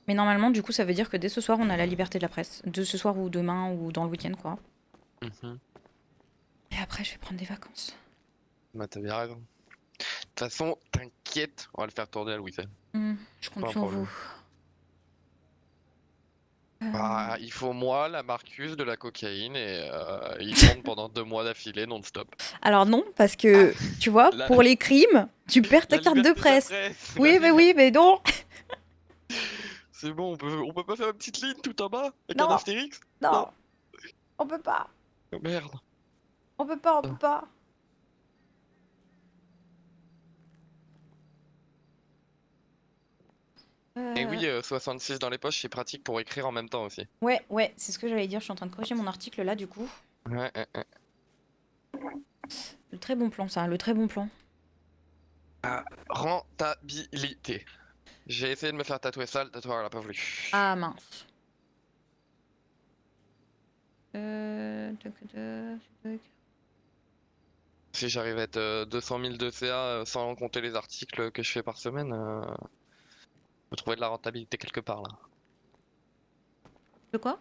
Mais normalement, du coup, ça veut dire que dès ce soir, on a la liberté de la presse. De ce soir ou demain ou dans le week-end, quoi. Mhm. Et après, je vais prendre des vacances. Bah, t'as bien raison. De toute façon, t'inquiète, on va le faire tourner le week-end. Je compte Pas un sur problème. vous. Bah, il faut moi, la Marcus, de la cocaïne et il tourne pendant 2 mois d'affilée non-stop. Alors non, parce que, tu vois, La- pour les crimes, tu perds ta La carte de liberté presse. la presse, Oui, vas-y. mais oui, mais non. C'est bon, on peut pas faire une petite ligne tout en bas avec Non. un astérix? Non, on peut pas. Oh, merde. On peut pas, on peut pas. Et oui, 66 dans les poches, c'est pratique pour écrire en même temps aussi. Ouais, c'est ce que j'allais dire. Je suis en train de corriger mon article là, du coup. Ouais. Le très bon plan, ça, le très bon plan. Rentabilité. J'ai essayé de me faire tatouer ça, le tatoueur elle a pas voulu. Ah mince. Si j'arrive à être 200 000 de CA sans compter les articles que je fais par semaine, je peux trouver de la rentabilité quelque part là. De quoi?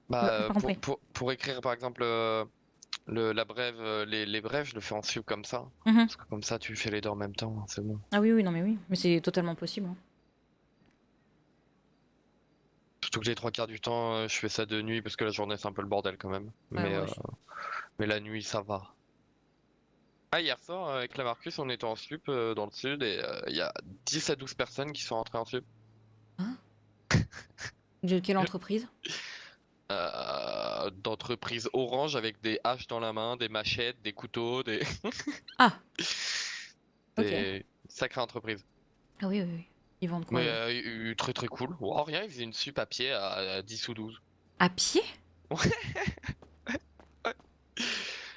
Bah, pas compris. pour écrire par exemple la brève, les brèves, je le fais en sub comme ça. Mhm. Parce que comme ça, tu fais les deux en même temps, c'est bon. Ah oui, non mais oui. Mais c'est totalement possible, hein. Surtout que les 3 quarts du temps, je fais ça de nuit parce que la journée c'est un peu le bordel quand même. Ouais, mais, moi aussi. mais la nuit ça va. Ah, hier soir, avec la Marcus, on était en sup dans le sud et il y a 10 à 12 personnes qui sont rentrées en sup. De quelle entreprise? D'entreprises orange avec des haches dans la main, des machettes, des couteaux, des. Ah. Des sacrées entreprises. Ah oui, oui, oui. Ils vendent quoi? Mais très très cool. Oh, rien, ils faisaient une sup à pied à 10 ou 12. À pied?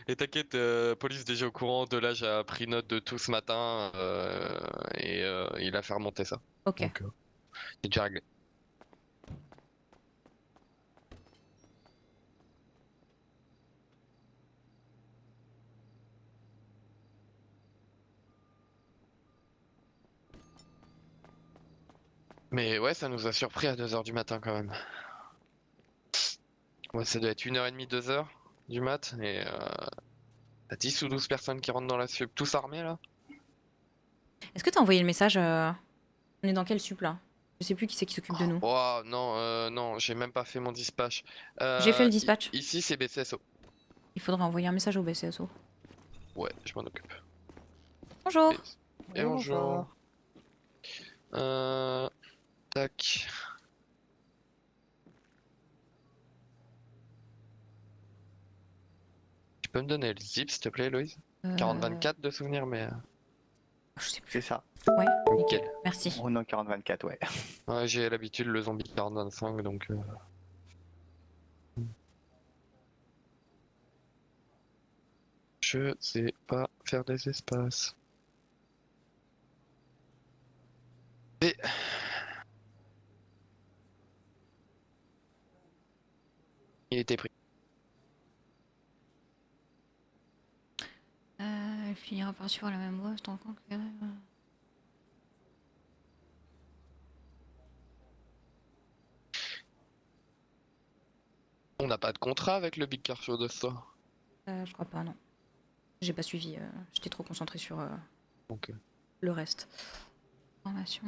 Et t'inquiète, police déjà au courant, de là j'ai pris note de tout ce matin et il a fait remonter ça. Ok. Donc, c'est déjà réglé. Mais ouais, ça nous a surpris à 2h du matin quand même. Ouais, ça doit être 1h30, 2h du mat et 10 ou 12 personnes qui rentrent dans la sup, tous armés là. Est-ce que t'as envoyé le message On est dans quel sup là? Je sais plus qui c'est qui s'occupe de nous. Oh non, non, j'ai même pas fait mon dispatch. J'ai fait le dispatch. Ici c'est BCSO. Il faudrait envoyer un message au BCSO. Ouais, je m'en occupe. Bonjour. Et bonjour. Tac. Tu peux me donner le zip s'il te plaît, Loïse? 4024 de souvenirs, mais. Je sais plus. C'est ça. Ouais, nickel. Merci. On est en 40-24, ouais. Ouais, j'ai l'habitude, le zombie 4025, donc. Je sais pas faire des espaces. Et... Il était pris. Elle finira par suivre la même voie, je t'en compte que... On n'a pas de contrat avec le Big Car Show de ça. Je crois pas, non. J'ai pas suivi, j'étais trop concentrée sur Donc, le reste. Formation...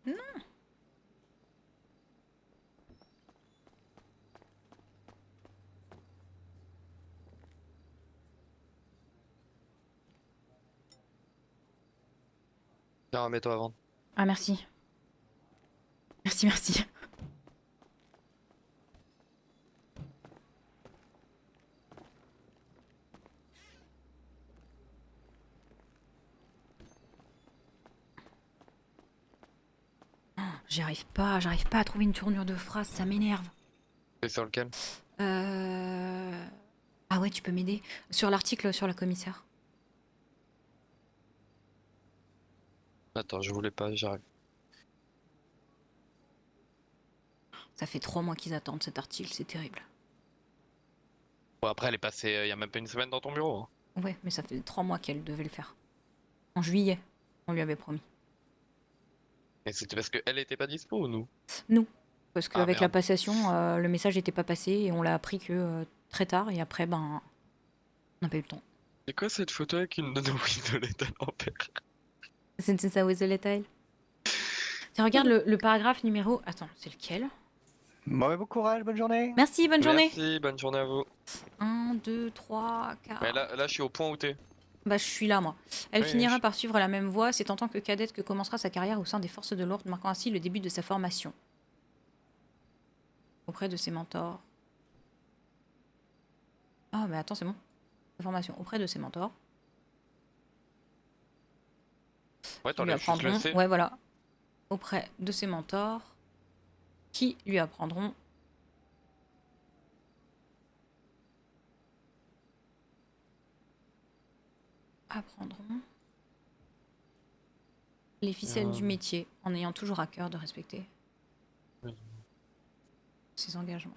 Non. tiens, mets-toi avant. Ah merci. Merci, merci. J'arrive pas à trouver une tournure de phrase, ça m'énerve. C'est sur lequel? Ah ouais, tu peux m'aider? Sur l'article sur la commissaire. Attends, je voulais pas, j'arrive. Ça fait 3 mois qu'ils attendent cet article, c'est terrible. Bon, après, elle est passée il y a même pas une semaine dans ton bureau. Hein. Ouais, mais ça fait 3 mois qu'elle devait le faire. En juillet, on lui avait promis. Et c'était parce qu'elle était pas dispo ou nous? Nous, parce qu'avec la merde. passation, le message n'était pas passé et on l'a appris que très tard et après, ben, on n'a pas eu le temps. C'est quoi cette photo avec une nano isolée à l'envers? C'est ça, with the little. Tiens, regarde le paragraphe numéro... Attends, c'est lequel? Bon courage, bonne journée. Merci, bonne journée. Merci, bonne journée à vous. 1, 2, 3, 4... Mais là, je suis au point où t'es. Bah, je suis là, moi. Elle Oui, finira je- par suivre la même voie. C'est en tant que cadette que commencera sa carrière au sein des forces de l'ordre, marquant ainsi le début de sa formation. Auprès de ses mentors. Ah, mais attends, c'est bon. Sa formation auprès de ses mentors. Ouais, Qui lui t'enlèves juste le apprendront... C. Ouais, voilà. Auprès de ses mentors. Qui lui apprendront... les ficelles du métier, en ayant toujours à cœur de respecter ses engagements.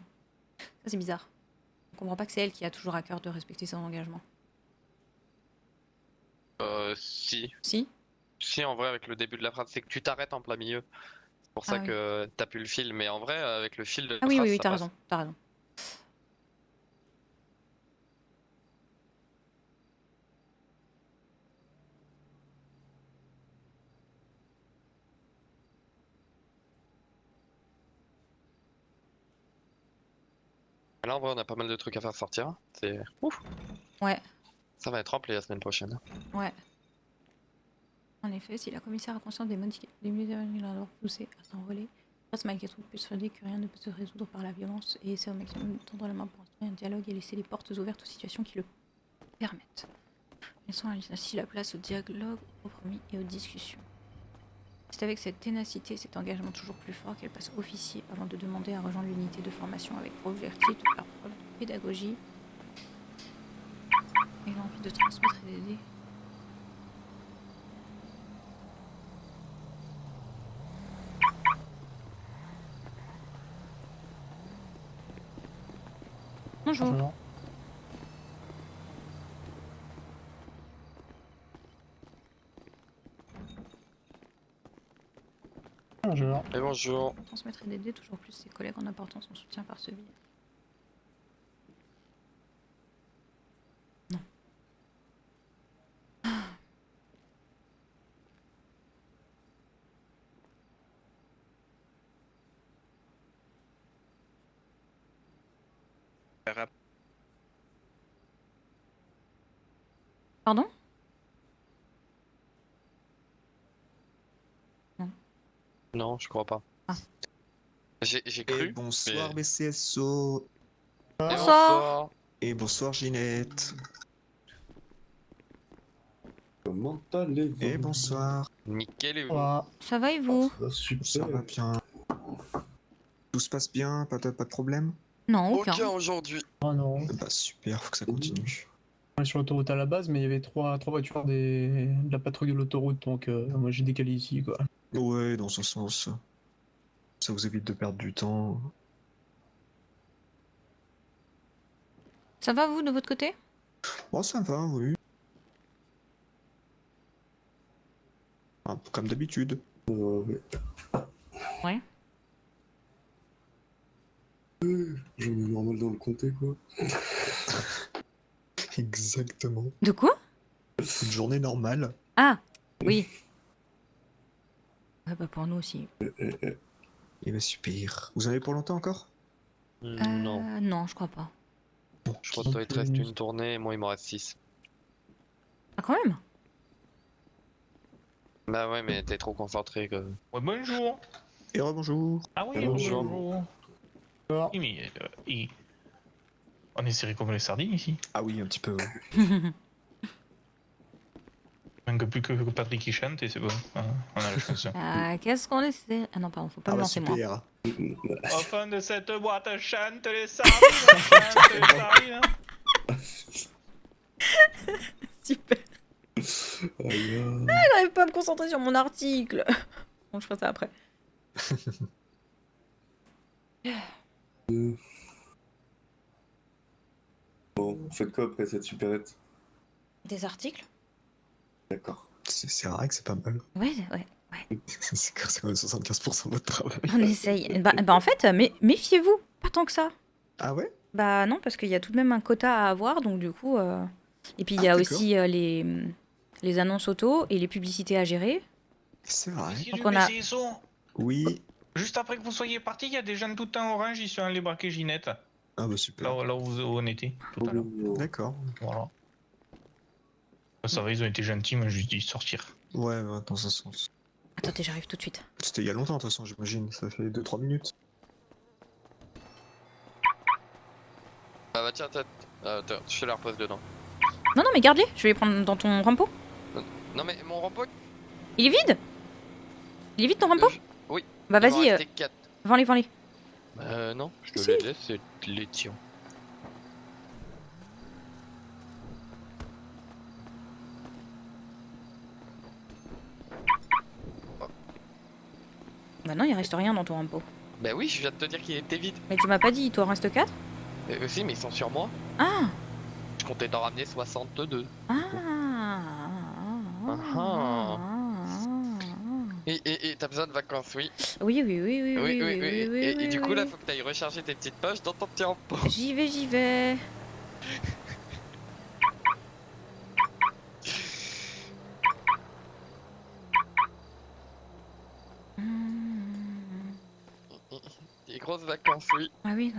Ça, c'est bizarre. On comprend pas que c'est elle qui a toujours à cœur de respecter ses engagements. Si. Si? Si, en vrai, avec le début de la phrase, c'est que tu t'arrêtes en plein milieu. C'est pour ça oui. que t'as plus le fil. Mais en vrai, avec le fil de la Ah oui, phrase, oui, oui, ça t'as passe. raison, t'as raison. Là, en vrai, on a pas mal de trucs à faire sortir. C'est ouf. Ouais, Ça va être rempli la semaine prochaine. ouais. En effet, si la commissaire a conscience des modifications, il va alors pousser à s'envoler. Reste malgré tout persuadé que rien ne peut se résoudre par la violence et essaie au maximum de tendre la main pour instaurer un dialogue et laisser les portes ouvertes aux situations qui le permettent. Laissons ainsi la place au dialogue, au compromis et aux discussions. C'est avec cette ténacité et cet engagement toujours plus fort qu'elle passe officier avant de demander à rejoindre l'unité de formation avec pour objectif de faire preuve de pédagogie et l'envie de transmettre et d'aider. Bonjour. Bonjour. Et bonjour. Transmettre et d'aider toujours plus ses collègues en apportant son soutien par ce biais. Non. Pardon? Non, je crois pas. Ah. J'ai cru. Bonsoir mais- BCSO. Et Bonsoir. Et bonsoir Ginette. Comment allez-vous? Et bonsoir. Nickel et vous. Ça va et vous? Ça va bien. Tout se passe bien, pas de problème? Non, aucun. Aucun aujourd'hui. Oh non. Bah super, faut que ça continue. On est sur l'autoroute à la base, mais il y avait trois voitures de la patrouille de l'autoroute, donc moi j'ai décalé ici, quoi. Ouais, dans ce sens. Ça vous évite de perdre du temps. Ça va vous de votre côté? Bon, ça va, oui. Un peu comme d'habitude. Ouais. J'en ai normal dans le comté, quoi. Exactement. De quoi? Une journée normale. Ah, oui. Ouais, bah pour nous aussi. Et bah super. Vous en avez pour longtemps encore? Non. Non, je crois pas. Je crois que toi il te reste une tournée et moi il m'en reste 6. Ah, quand même? Bah ouais, mais t'es trop concentré quoi. Ouais, bonjour. Et rebonjour. Ah oui, Bonjour. bonjour. Oui, mais on est serré comme les sardines ici. Ah oui, un petit peu. Ouais. Manque plus que Patrick qui chante et c'est bon. Hein, on a la chance. Ah, qu'est-ce qu'on essaie? Ah non, pardon, faut pas me lancer moi. super. Au fond de cette boîte, chante les sardines, chante les sardines. Super. J'arrive pas à me concentrer sur mon article. Bon, je ferai ça après. Bon, vous faites quoi après cette supérette? Des articles? D'accord. C'est vrai que c'est pas mal. Ouais. C'est quand même 75% de votre travail. On essaye. Bah en fait, méfiez-vous. Pas tant que ça. Ah ouais? Bah non, parce qu'il y a tout de même un quota à avoir, donc du coup... Et puis il y a aussi les annonces auto et les publicités à gérer. C'est vrai. Ici, Donc du on a- BCSO. Oui. Juste après que vous soyez partis, il y a des jeunes tout en orange, ils sont allés braquer Ginette. Ah bah super. Là où on était, tout à l'heure. D'accord. Voilà. Ça va, ils ont été gentils, mais juste dit sortir. Ouais, dans ce sens. Attendez, j'arrive tout de suite. C'était il y a longtemps de toute façon, j'imagine. Ça fait 2-3 minutes. Ah bah tiens, je te la repose dedans. Non, mais garde-les. Je vais les prendre dans ton rampeau. Non mais mon repos. Il est vide? Il est vide ton rampeau? Oui. Bah Il m'en vas-y, restait 4. vends-les. Non, je te Si. les laisse, c'est les tiens. Bah non, il reste rien dans ton rampeau. Bah oui, je viens de te dire qu'il était vide. Mais tu m'as pas dit, il t'en reste 4? Aussi, mais ils sont sur moi. Ah. Je comptais t'en ramener 62. Ah. Ah. Et t'as besoin de vacances, oui. Oui. Et du coup, là, faut que t'ailles recharger tes petites poches dans ton petit repos. J'y vais. Des grosses vacances, oui. Ah oui.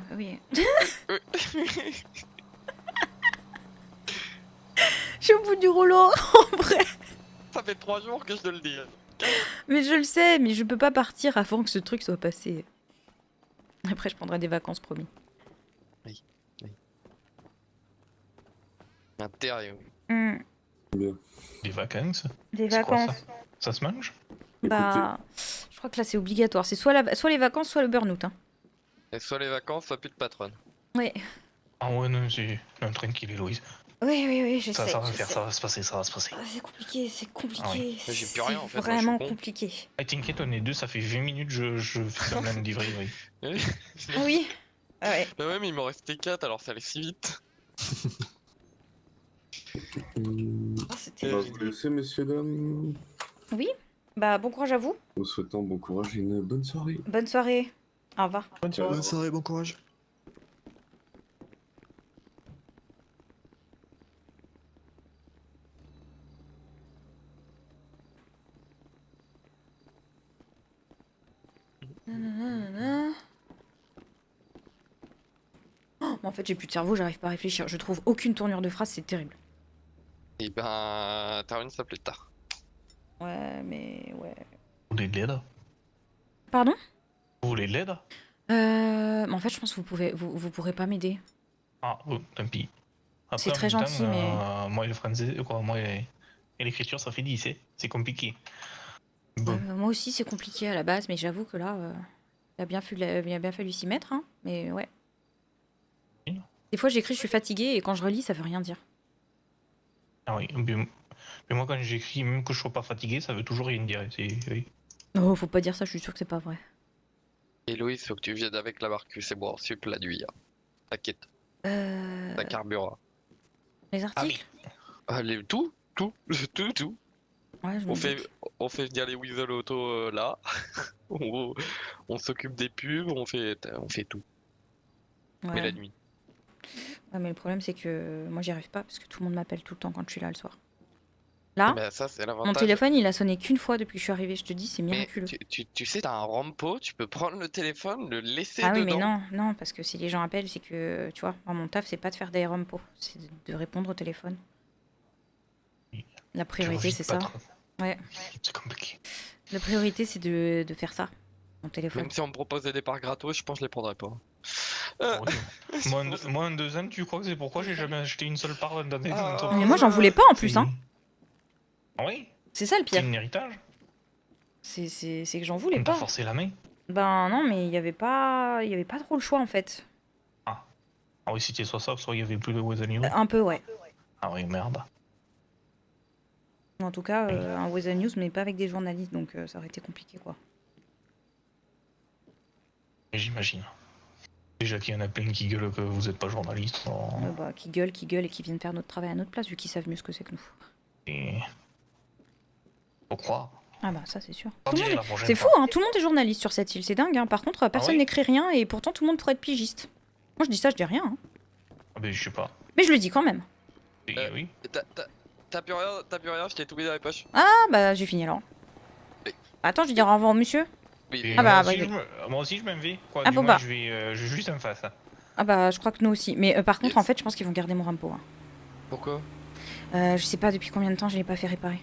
Je suis au bout du rouleau, en vrai. Ça fait 3 jours que je te le dis. Mais je le sais, mais je peux pas partir avant que ce truc soit passé. Après, je prendrai des vacances, promis. Oui. Intérieur. Des vacances? Des C'est quoi, vacances. ça se mange? Bah, je crois que là c'est obligatoire. C'est soit les vacances, soit le burn-out. Hein. Et soit les vacances, soit plus de patronne. Ouais. Ah ouais, non, c'est un tranquille, Héloïse. Oui, je sais. Ça va le faire, ça va se passer. Ah, c'est compliqué. Ah oui. Mais j'ai plus rien, en fait, moi, je suis Vraiment con. compliqué. Ah, t'inquiète, on est deux, ça fait 20 minutes, je fais semblant de livrer, oui. Ah oui. Ah ouais. Bah ouais, mais il m'en restait 4 alors ça allait si vite. On va vous laisser, messieurs, dames. Oui. Bah bon courage à vous. Vous souhaitant bon courage et une bonne soirée. Bonne soirée. Au revoir. Bonne soirée, bon courage. Nanana. Oh, en fait, j'ai plus de cerveau, j'arrive pas à réfléchir. Je trouve aucune tournure de phrase, c'est terrible. Et ben, termine ça plus tard. Ouais, mais ouais. Vous voulez de l'aide? Pardon? Vous voulez de l'aide? Mais en fait, je pense que vous pourrez pas m'aider. Ah, tant pis. Après, C'est en très même temps, gentil, mais- moi, le français, quoi, moi, et l'écriture, ça fait 10, c'est compliqué. Bon. Moi aussi, c'est compliqué à la base, mais j'avoue que là, il a bien fallu s'y mettre, hein. Mais ouais. Des fois, j'écris, je suis fatiguée, et quand je relis, ça veut rien dire. Ah oui, mais moi, quand j'écris, même que je sois pas fatigué, ça veut toujours rien dire. Oui. Oh, faut pas dire ça, je suis sûre que c'est pas vrai. Et Louis, faut que tu viennes avec la Marcus et moi en sup la nuit. Hein. T'inquiète. Ça carburera. Les articles? Allez, tout. Ouais, je me doute. On fait venir les Weasel Auto là. on s'occupe des pubs, on fait tout. Ouais. Mais la nuit. Ouais, mais le problème, c'est que moi, j'y arrive pas, parce que tout le monde m'appelle tout le temps quand je suis là le soir. Là, Bah, ça, c'est l'avantage. mon téléphone, il a sonné qu'une fois depuis que je suis arrivée, je te dis, c'est miraculeux. Tu sais, t'as un rampo, tu peux prendre le téléphone, le laisser Ah oui, dedans. mais non, parce que si les gens appellent, c'est que, tu vois, moi, mon taf, c'est pas de faire des rompos, c'est de répondre au téléphone. La priorité, c'est ça. Ouais. C'est compliqué. La priorité, c'est de faire ça, mon téléphone. Même si on me proposait des parts gratos, je pense que je les prendrais pas. Moi, en 2 ans, tu crois que c'est pourquoi j'ai jamais acheté une seule part dans des entreprises? Mais moi, j'en voulais pas en plus, hein. Ah oui? C'est ça le pire. C'est un héritage? C'est que j'en voulais On pas. t'a forcé la main? Ben non, mais il y avait pas trop le choix en fait. Ah oui, si c'était soit ça, soit il y avait plus de Weasel News. Un peu, ouais. Ah oui, merde. En tout cas, un Weasel News, mais pas avec des journalistes, donc ça aurait été compliqué, quoi. J'imagine. Déjà qu'il y en a plein qui gueulent que vous êtes pas journaliste. Bah, qui gueulent et qui viennent faire notre travail à notre place, vu qu'ils savent mieux ce que c'est que nous. Et... faut croire. Ah bah ça c'est sûr. On Tout le dirait monde la prochaine C'est fou, fois. hein, tout le monde est journaliste sur cette île, c'est dingue. Hein. Par contre, personne oui n'écrit rien et pourtant tout le monde pourrait être pigiste. Moi je dis ça, je dis rien. Hein. Ah ben je sais pas. Mais je le dis quand même. Oui. T'as plus rien, je t'ai tout mis dans les poches. Ah bah j'ai fini alors. Attends, je vais dire au revoir au monsieur. Et Ah bah, moi aussi je m'en vais. Quoi, Ah du bon moins, bah. je vais juste en face. Ah bah je crois que nous aussi. Mais par contre en fait je pense qu'ils vont garder mon rampo. Hein. Pourquoi? Je sais pas depuis combien de temps je l'ai pas fait réparer.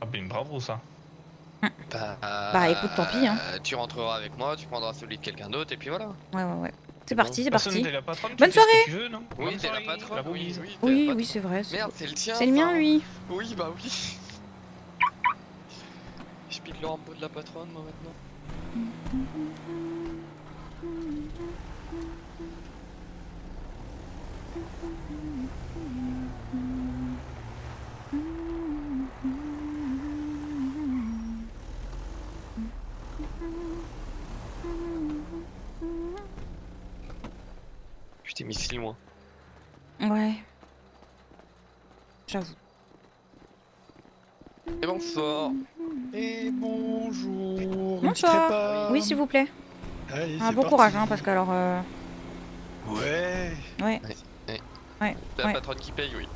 Ah ben bravo ça. Bah écoute, tant pis. Hein. Tu rentreras avec moi, tu prendras celui de quelqu'un d'autre et puis voilà. Ouais. C'est parti, c'est parti. T'es la patronne, tu Bonne fais ce que soirée. tu veux, non? Oui, Bonne t'es la soirée, patronne, la oui, Louise. oui. Oui, c'est vrai. Merde, c'est le tien. C'est le mien, ça. lui. Oui, bah oui. Je pique le rampo de la patronne, moi, maintenant. Je t'ai mis si loin. Ouais. J'avoue. Et bonsoir. Et bonjour. Bonsoir. Oui, s'il vous plaît. Allez, Ah, c'est bon parti. courage, hein, parce que alors. Ouais. Ouais. C'est la Ouais. patronne qui paye, oui.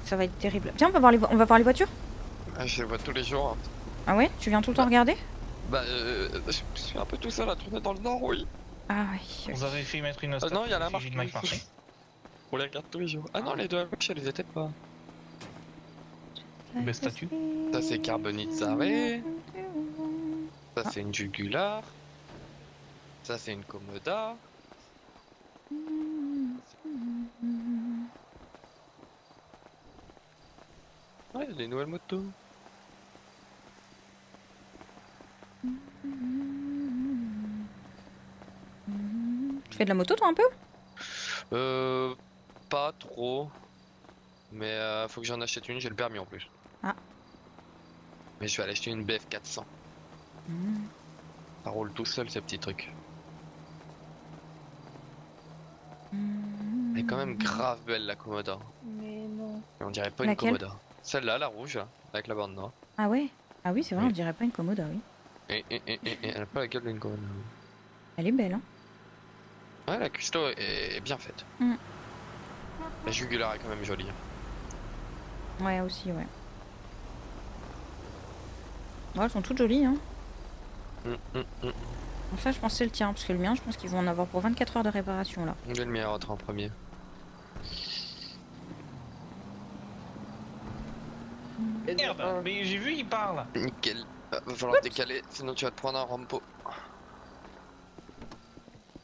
Ça va être terrible. Tiens, on va voir les voitures. Ah, je les vois tous les jours. Hein. Ah ouais? Tu viens tout le temps regarder? Bah, je suis un peu tout seul à tourner dans le nord, oui. Ah oui. Vous avez fait mettre une non, il y a la effigie de Mike marque. Marcy. On les regarde tous les jours. Ah non, les deux à gauche, elles les étaient pas. Belle statue. Ça, c'est Carbonizzare. Ça, c'est une Jugular. Ça, c'est une Komoda. Ouais, des nouvelles motos. Tu fais de la moto, toi, un peu? Pas trop. Mais faut que j'en achète une, j'ai le permis en plus. Ah. Mais je vais aller acheter une BF 400. Ça roule tout seul ce petit truc. Elle est quand même grave belle la Comoda. Mais non. Et on dirait pas Laquelle? une Comoda. Celle-là, la rouge, là, avec la bande noire. Ah ouais? Ah oui, c'est vrai, Oui. on dirait pas une Komoda, oui. Et elle a pas la gueule d'une Comoda. Elle est belle, hein. Ouais, la custo est bien faite. La jugulaire est quand même jolie. Ouais, aussi, ouais. Ouais, elles sont toutes jolies, hein. Bon, ça, je pense que c'est le tien, parce que le mien, je pense qu'ils vont en avoir pour 24 heures de réparation, là. Je vais le mien rentrer en premier. Merde, mais j'ai vu, il parle. Nickel. Va falloir décaler, sinon tu vas te prendre un rampo.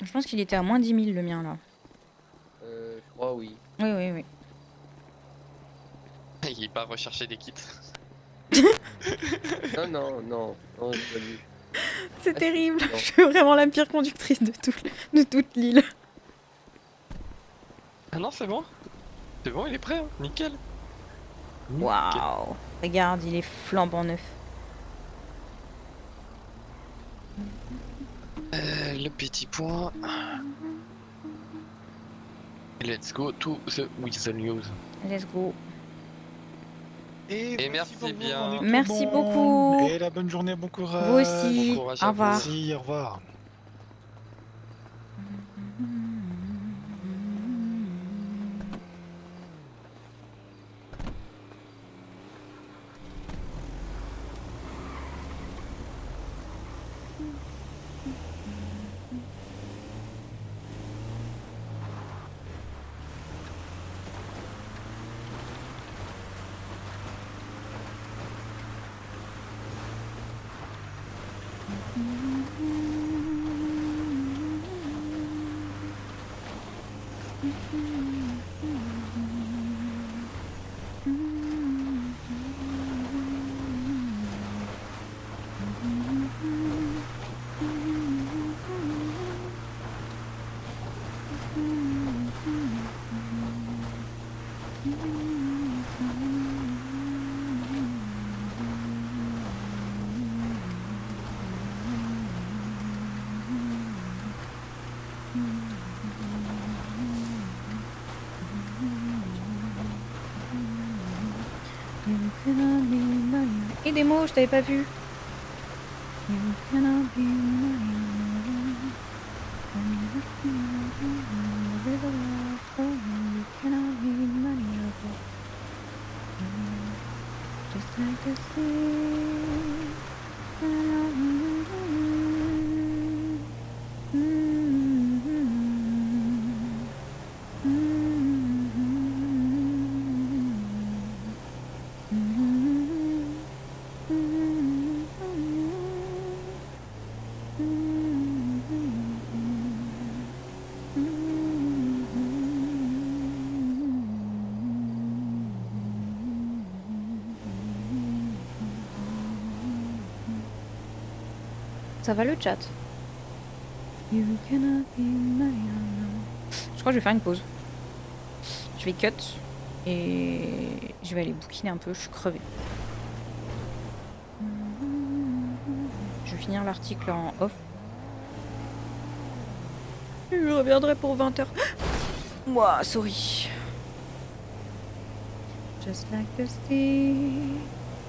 Je pense qu'il était à moins 10 000, le mien, là. Je crois, oui. Oui, oui, oui. Il part rechercher des kits. Non, j'ai pas vu. C'est terrible. Je suis vraiment la pire conductrice de toute l'île. Ah non, c'est bon. C'est bon, il est prêt, hein. Nickel. Waouh. Regarde, il est flambant neuf. Le petit point. Let's go to the Whistle News. Let's go. Et merci bien. Merci beaucoup. Et la bonne journée, bon courage. Vous aussi. Bon courage Au à revoir. vous. Merci, au revoir. Et des mots, je t'avais pas vu. Ça va le chat? Je crois que je vais faire une pause. Je vais cut et je vais aller bouquiner un peu, je suis crevée. Je vais finir l'article en off. Je reviendrai pour 20h. Moi, sorry. Just like the sea,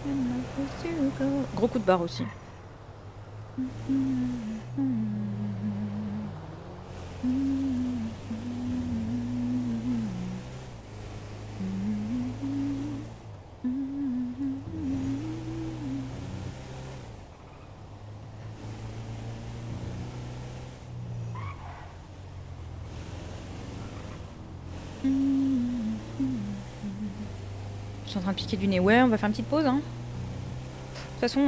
and like the sea will go. Gros coup de barre aussi. Je suis en train de piquer du nez. Ouais, on va faire une petite pause. Hein. De toute façon,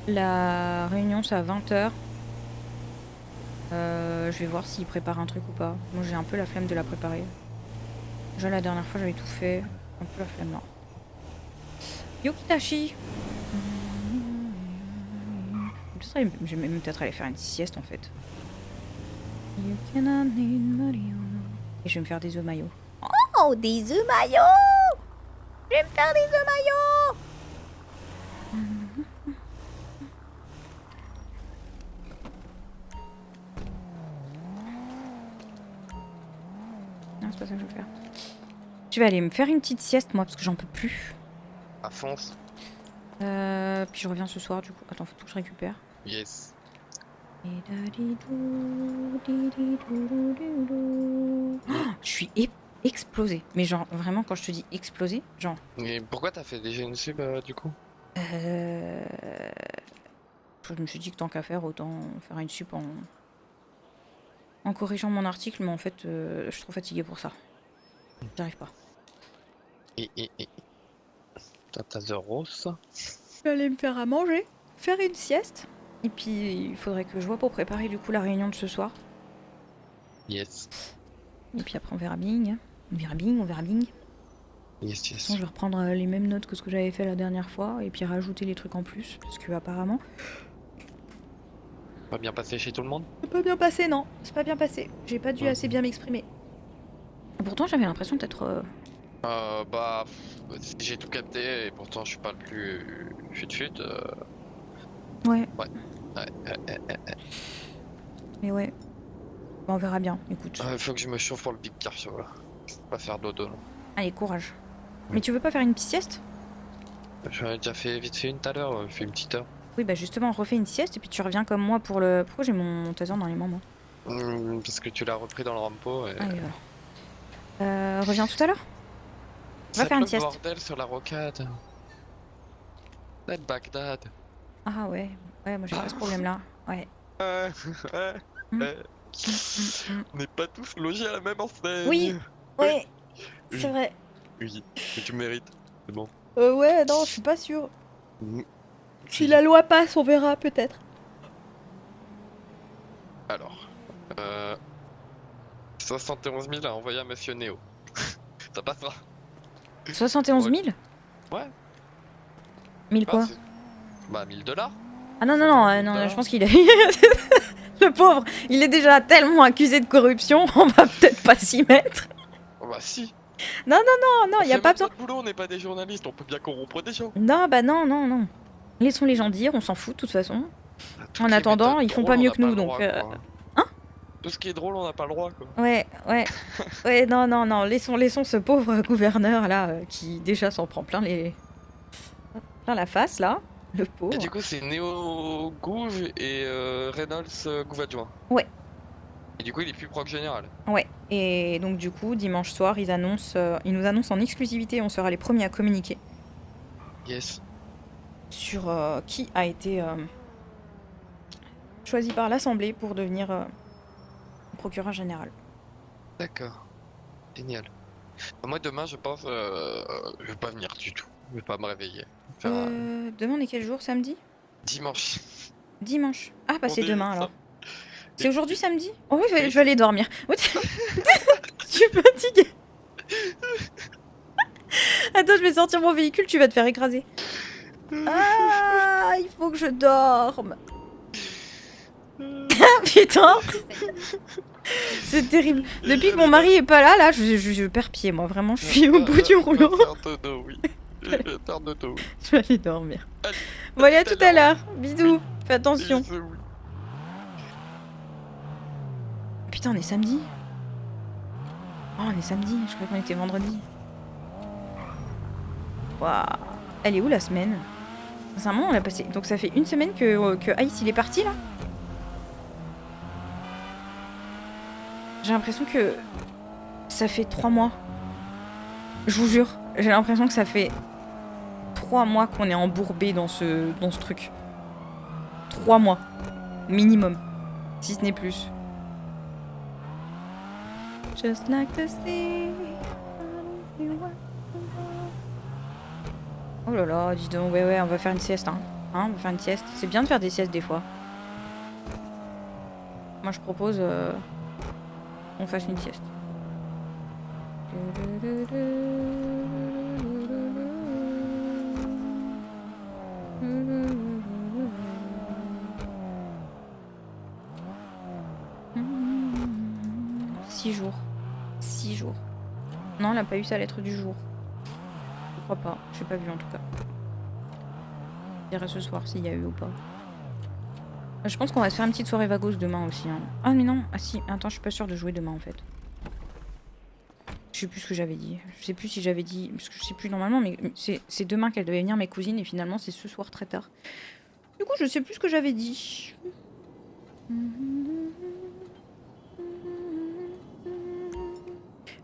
la réunion c'est à 20h. Je vais voir s'il prépare un truc ou pas. Moi j'ai un peu la flemme de la préparer. Déjà la dernière fois j'avais tout fait. Un peu la flemme là. Yokitashi. Je vais même peut-être aller faire une sieste en fait. Et je vais me faire des œufs mayo. Oh, des œufs mayo! Je vais me faire des œufs mayo! c'est pas ça que je veux faire. Je vais aller me faire une petite sieste, moi, parce que j'en peux plus. À fonce. Puis je reviens ce soir, du coup. Attends, faut que je récupère. Yes. Oh, je suis explosée. Mais genre, vraiment, quand je te dis explosée, genre... Et pourquoi t'as fait déjà une sub du coup? Je me suis dit que tant qu'à faire, autant faire une sup en corrigeant mon article, mais en fait, je suis trop fatiguée pour ça. J'arrive pas. Toi, t'as The Rose. Je vais aller me faire à manger, faire une sieste. Et puis, il faudrait que je vois pour préparer du coup la réunion de ce soir. Yes. Et puis après, on verra bing. On verra bing, on verra bing. Yes, De toute yes. façon, je vais reprendre les mêmes notes que ce que j'avais fait la dernière fois. Et puis rajouter les trucs en plus. Parce que apparemment... Pas bien passé chez tout le monde? C'est pas bien passé, non. C'est pas bien passé. J'ai pas dû assez bien m'exprimer. Pourtant, j'avais l'impression d'être... Bah... J'ai tout capté et pourtant je suis pas le plus... fut-fut. Ouais. Ouais. Mais ouais. Bon, on verra bien, écoute. Faut que je me chauffe pour le Big Car Show là. Je peux pas faire dodo non. Allez, courage. Mais tu veux pas faire une petite sieste? J'en ai déjà fait vite fait une tout à l'heure, j'ai fait une petite heure. Oui, bah justement, refais une sieste et puis tu reviens comme moi pour le... Pourquoi j'ai mon taser dans les mains, moi? Parce que tu l'as repris dans le rampo et... Allez, voilà. Reviens tout à l'heure. On va faire une sieste. Bordel sur la rocade. Net Bagdad. Ah ouais, ouais, moi j'ai pas ce problème-là. Ouais. On n'est pas tous logés à la même enseigne. Oui, ouais, c'est vrai. Oui, mais tu mérites, c'est bon. Ouais, non, je suis pas sûre. Si la loi passe, on verra peut-être. Alors, 71 000 à envoyer à Monsieur Néo. Ça passera. 71 000? Ouais. 1000 quoi? Bah 1000 $. Ah non, non, non, non, je pense qu'il est... Le pauvre, il est déjà tellement accusé de corruption, on va peut-être pas s'y mettre. Oh bah si. Non, non, non, non, y a pas besoin. Notre boulot, on n'est pas des journalistes, on peut bien corrompre des gens. Non, bah non, non, non. Laissons les gens dire, on s'en fout de toute façon. En attendant, ils font pas mieux que nous, donc... Hein? Tout ce qui est drôle, on n'a pas le droit, quoi. Ouais, ouais. Ouais, non, non, non, laissons ce pauvre gouverneur, là, qui déjà s'en prend plein la face, là. Le pauvre. Et du coup, c'est Néo Gouv et Reynolds Gouv adjoint. Ouais. Et du coup, il est plus proc général. Ouais, et donc du coup, dimanche soir, ils nous annoncent en exclusivité, on sera les premiers à communiquer. Yes. Sur qui a été choisi par l'Assemblée pour devenir procureur général. D'accord. Génial. Moi, demain, je pense... je vais pas venir du tout. Je vais pas me réveiller. Demain, on est quel jour? Samedi? Dimanche. Dimanche. Ah, bah c'est On est demain ça. alors. C'est aujourd'hui samedi? Oh oui, je vais aller dormir. Je suis fatiguée. Attends, je vais sortir mon véhicule, tu vas te faire écraser. Ah, il faut que je dorme. Putain. C'est terrible. Depuis que mon mari est pas là, je perds pied, moi. Vraiment, je suis au bout du rouleau. Je vais aller dormir. Bon, allez, à tout à l'heure. Bisous. Fais attention. Putain, on est samedi. Oh, on est samedi. Je croyais qu'on était vendredi. Waouh. Elle est où la semaine? C'est un moment, on l'a passé. Donc ça fait une semaine que Ice il est parti là. J'ai l'impression que ça fait 3 mois. Je vous jure, j'ai l'impression que ça fait 3 mois qu'on est embourbé dans ce truc. 3 mois. Minimum. Si ce n'est plus. Just like the sea. Oh là là, dis donc, ouais, on va faire une sieste, hein. On va faire une sieste. C'est bien de faire des siestes des fois. Moi, je propose on fasse une sieste. 6 jours. 6 jours. Non, elle n'a pas eu sa lettre du jour. Je crois pas. Je n'ai pas vu en tout cas. Je dirai ce soir s'il y a eu ou pas. Je pense qu'on va se faire une petite soirée vagos demain aussi. Hein. Ah mais non. Ah si. Attends, je suis pas sûre de jouer demain en fait. Je sais plus ce que j'avais dit. Je sais plus si j'avais dit... Parce que je sais plus normalement, mais c'est demain qu'elle devait venir, mes cousines, et finalement c'est ce soir très tard. Du coup, je sais plus ce que j'avais dit.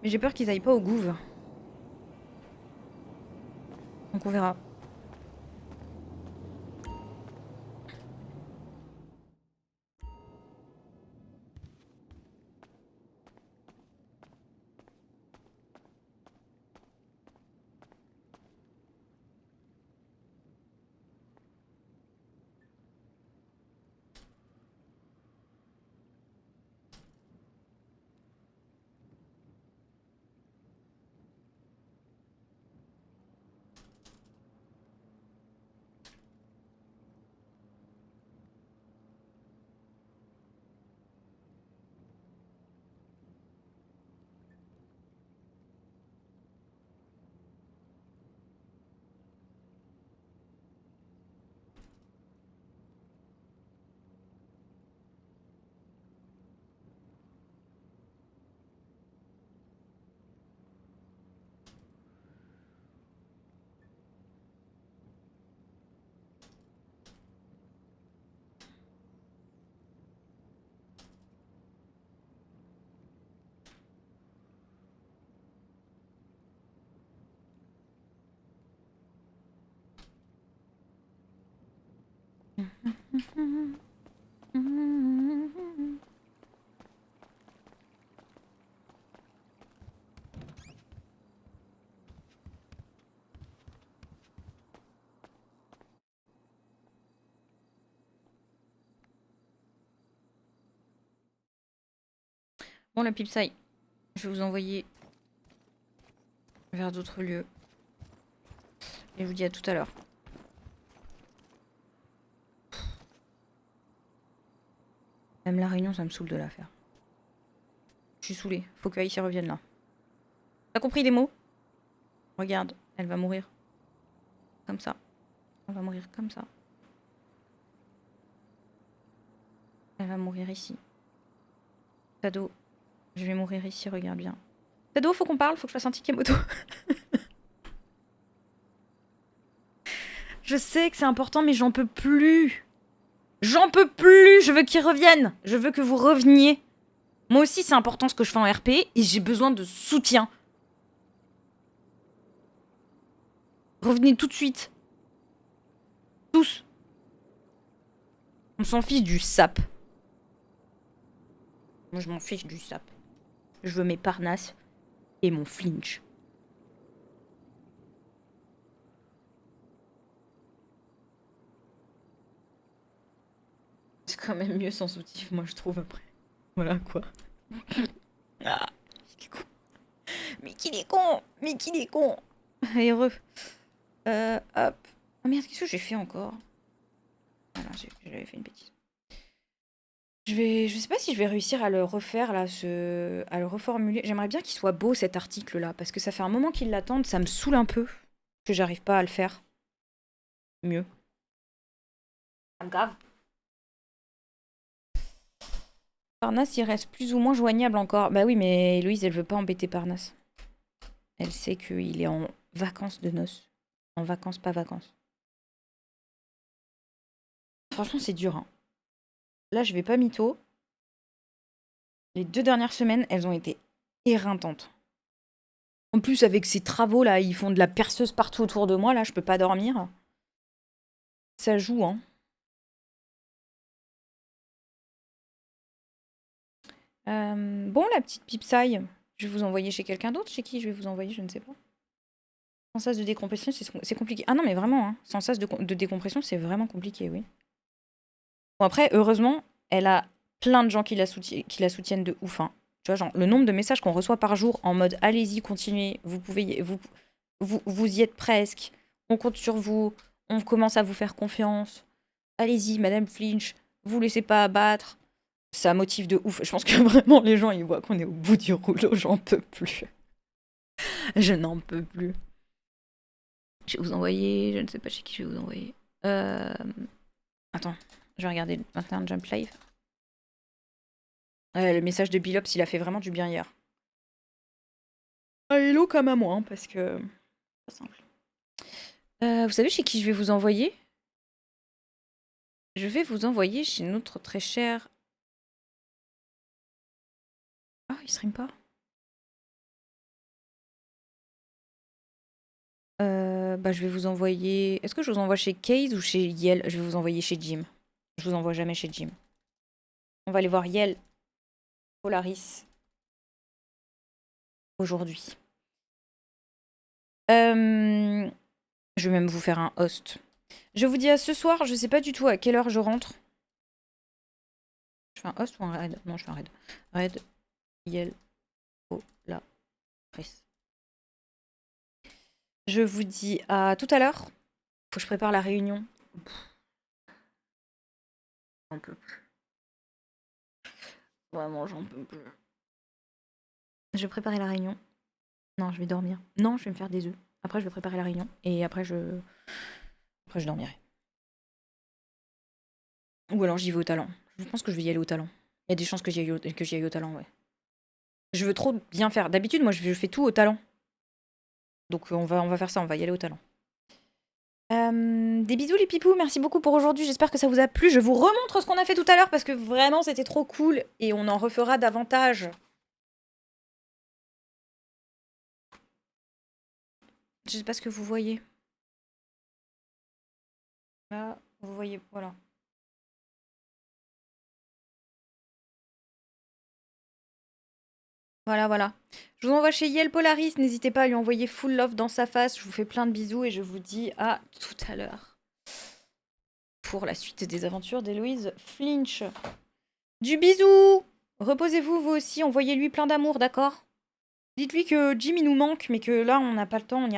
Mais j'ai peur qu'ils aillent pas au gouv. Donc on verra. Bon, la pipsaille, je vais vous envoyer vers d'autres lieux. Et je vous dis à tout à l'heure. Même la réunion, ça me saoule de la faire. Je suis saoulée. Faut que Aïssi revienne là. T'as compris des mots? Regarde, elle va mourir. Comme ça. Elle va mourir comme ça. Elle va mourir ici. Tado, je vais mourir ici, regarde bien. Tado, faut qu'on parle, faut que je fasse un ticket moto. Je sais que c'est important, mais j'en peux plus. J'en peux plus. Je veux qu'ils reviennent. Je veux que vous reveniez. Moi aussi, c'est important ce que je fais en RP et j'ai besoin de soutien. Revenez tout de suite. Tous. On s'en fiche du sap. Moi, je m'en fiche du sap. Je veux mes Parnasse et mon flinch. C'est quand même mieux sans soutif, moi, je trouve, après. Voilà, quoi. Ah, il est con. Mais qu'il est con. Mais qu'il est con. Heureux. Hop. Oh merde, qu'est-ce que j'ai fait encore? Voilà, j'avais fait une bêtise. Je sais pas si je vais réussir à le refaire, là, à le reformuler. J'aimerais bien qu'il soit beau, cet article-là, parce que ça fait un moment qu'ils l'attendent, ça me saoule un peu que j'arrive pas à le faire mieux. Ça me grave. Parnasse, il reste plus ou moins joignable encore. Bah oui, mais Héloïse, elle veut pas embêter Parnasse. Elle sait qu'il est en vacances de noces. En vacances, pas vacances. Franchement, c'est dur, hein. Là, je vais pas mytho. Les 2 dernières semaines, elles ont été éreintantes. En plus, avec ces travaux, là, ils font de la perceuse partout autour de moi. Là, je peux pas dormir. Ça joue, hein. Bon, la petite pipsaille, je vais vous envoyer chez quelqu'un d'autre. Chez qui je vais vous envoyer, je ne sais pas. Sans sas de décompression, c'est compliqué. Ah non, mais vraiment, hein. Sans sas de décompression, c'est vraiment compliqué, oui. Bon, après, heureusement, elle a plein de gens qui la soutiennent de ouf. Hein. Tu vois, genre, le nombre de messages qu'on reçoit par jour en mode « Allez-y, continuez, vous pouvez, vous y êtes presque, on compte sur vous, on commence à vous faire confiance. Allez-y, Madame Flinch, vous laissez pas abattre. » Ça motive de ouf. Je pense que vraiment, les gens, ils voient qu'on est au bout du rouleau. J'en peux plus. Je n'en peux plus. Je vais vous envoyer... Je ne sais pas chez qui je vais vous envoyer. Attends. Je vais regarder le 21 Jump Live. Le message de Billops, il a fait vraiment du bien hier. hello comme à moi, hein, parce que... Pas simple. Vous savez chez qui je vais vous envoyer? Je vais vous envoyer chez notre très cher... Ah, il stream pas. Bah, je vais vous envoyer... Est-ce que je vous envoie chez Case ou chez Yel? Je vais vous envoyer chez Jim. Je vous envoie jamais chez Jim. On va aller voir Yel Polaris aujourd'hui. Je vais même vous faire un host. Je vous dis à ce soir, je sais pas du tout à quelle heure je rentre. Je fais un host ou un raid? Non, je fais un raid. Raid, Yel, Polaris. Je vous dis à tout à l'heure. Faut que je prépare la réunion. J'en peux plus. Vraiment, j'en peux plus. Je vais préparer la réunion. Non, je vais dormir. Non, je vais me faire des œufs. Après, je vais préparer la réunion. Et après, je dormirai. Ou alors, j'y vais au talent. Je pense que je vais y aller au talent. Il y a des chances que j'y aille au talent, ouais. Je veux trop bien faire. D'habitude, moi, je fais tout au talent. Donc, on va faire ça. On va y aller au talent. Des bisous, les pipous. Merci beaucoup pour aujourd'hui. J'espère que ça vous a plu. Je vous remontre ce qu'on a fait tout à l'heure parce que vraiment, c'était trop cool. Et on en refera davantage. Je sais pas ce que vous voyez. Là, vous voyez, voilà. Voilà, voilà. Je vous envoie chez Yel Polaris. N'hésitez pas à lui envoyer full love dans sa face. Je vous fais plein de bisous et je vous dis à tout à l'heure. Pour la suite des aventures d'Héloïse Flinch. Du bisou! Reposez-vous, vous aussi. Envoyez-lui plein d'amour, d'accord? Dites-lui que Jim, il nous manque, mais que là, on n'a pas le temps. On y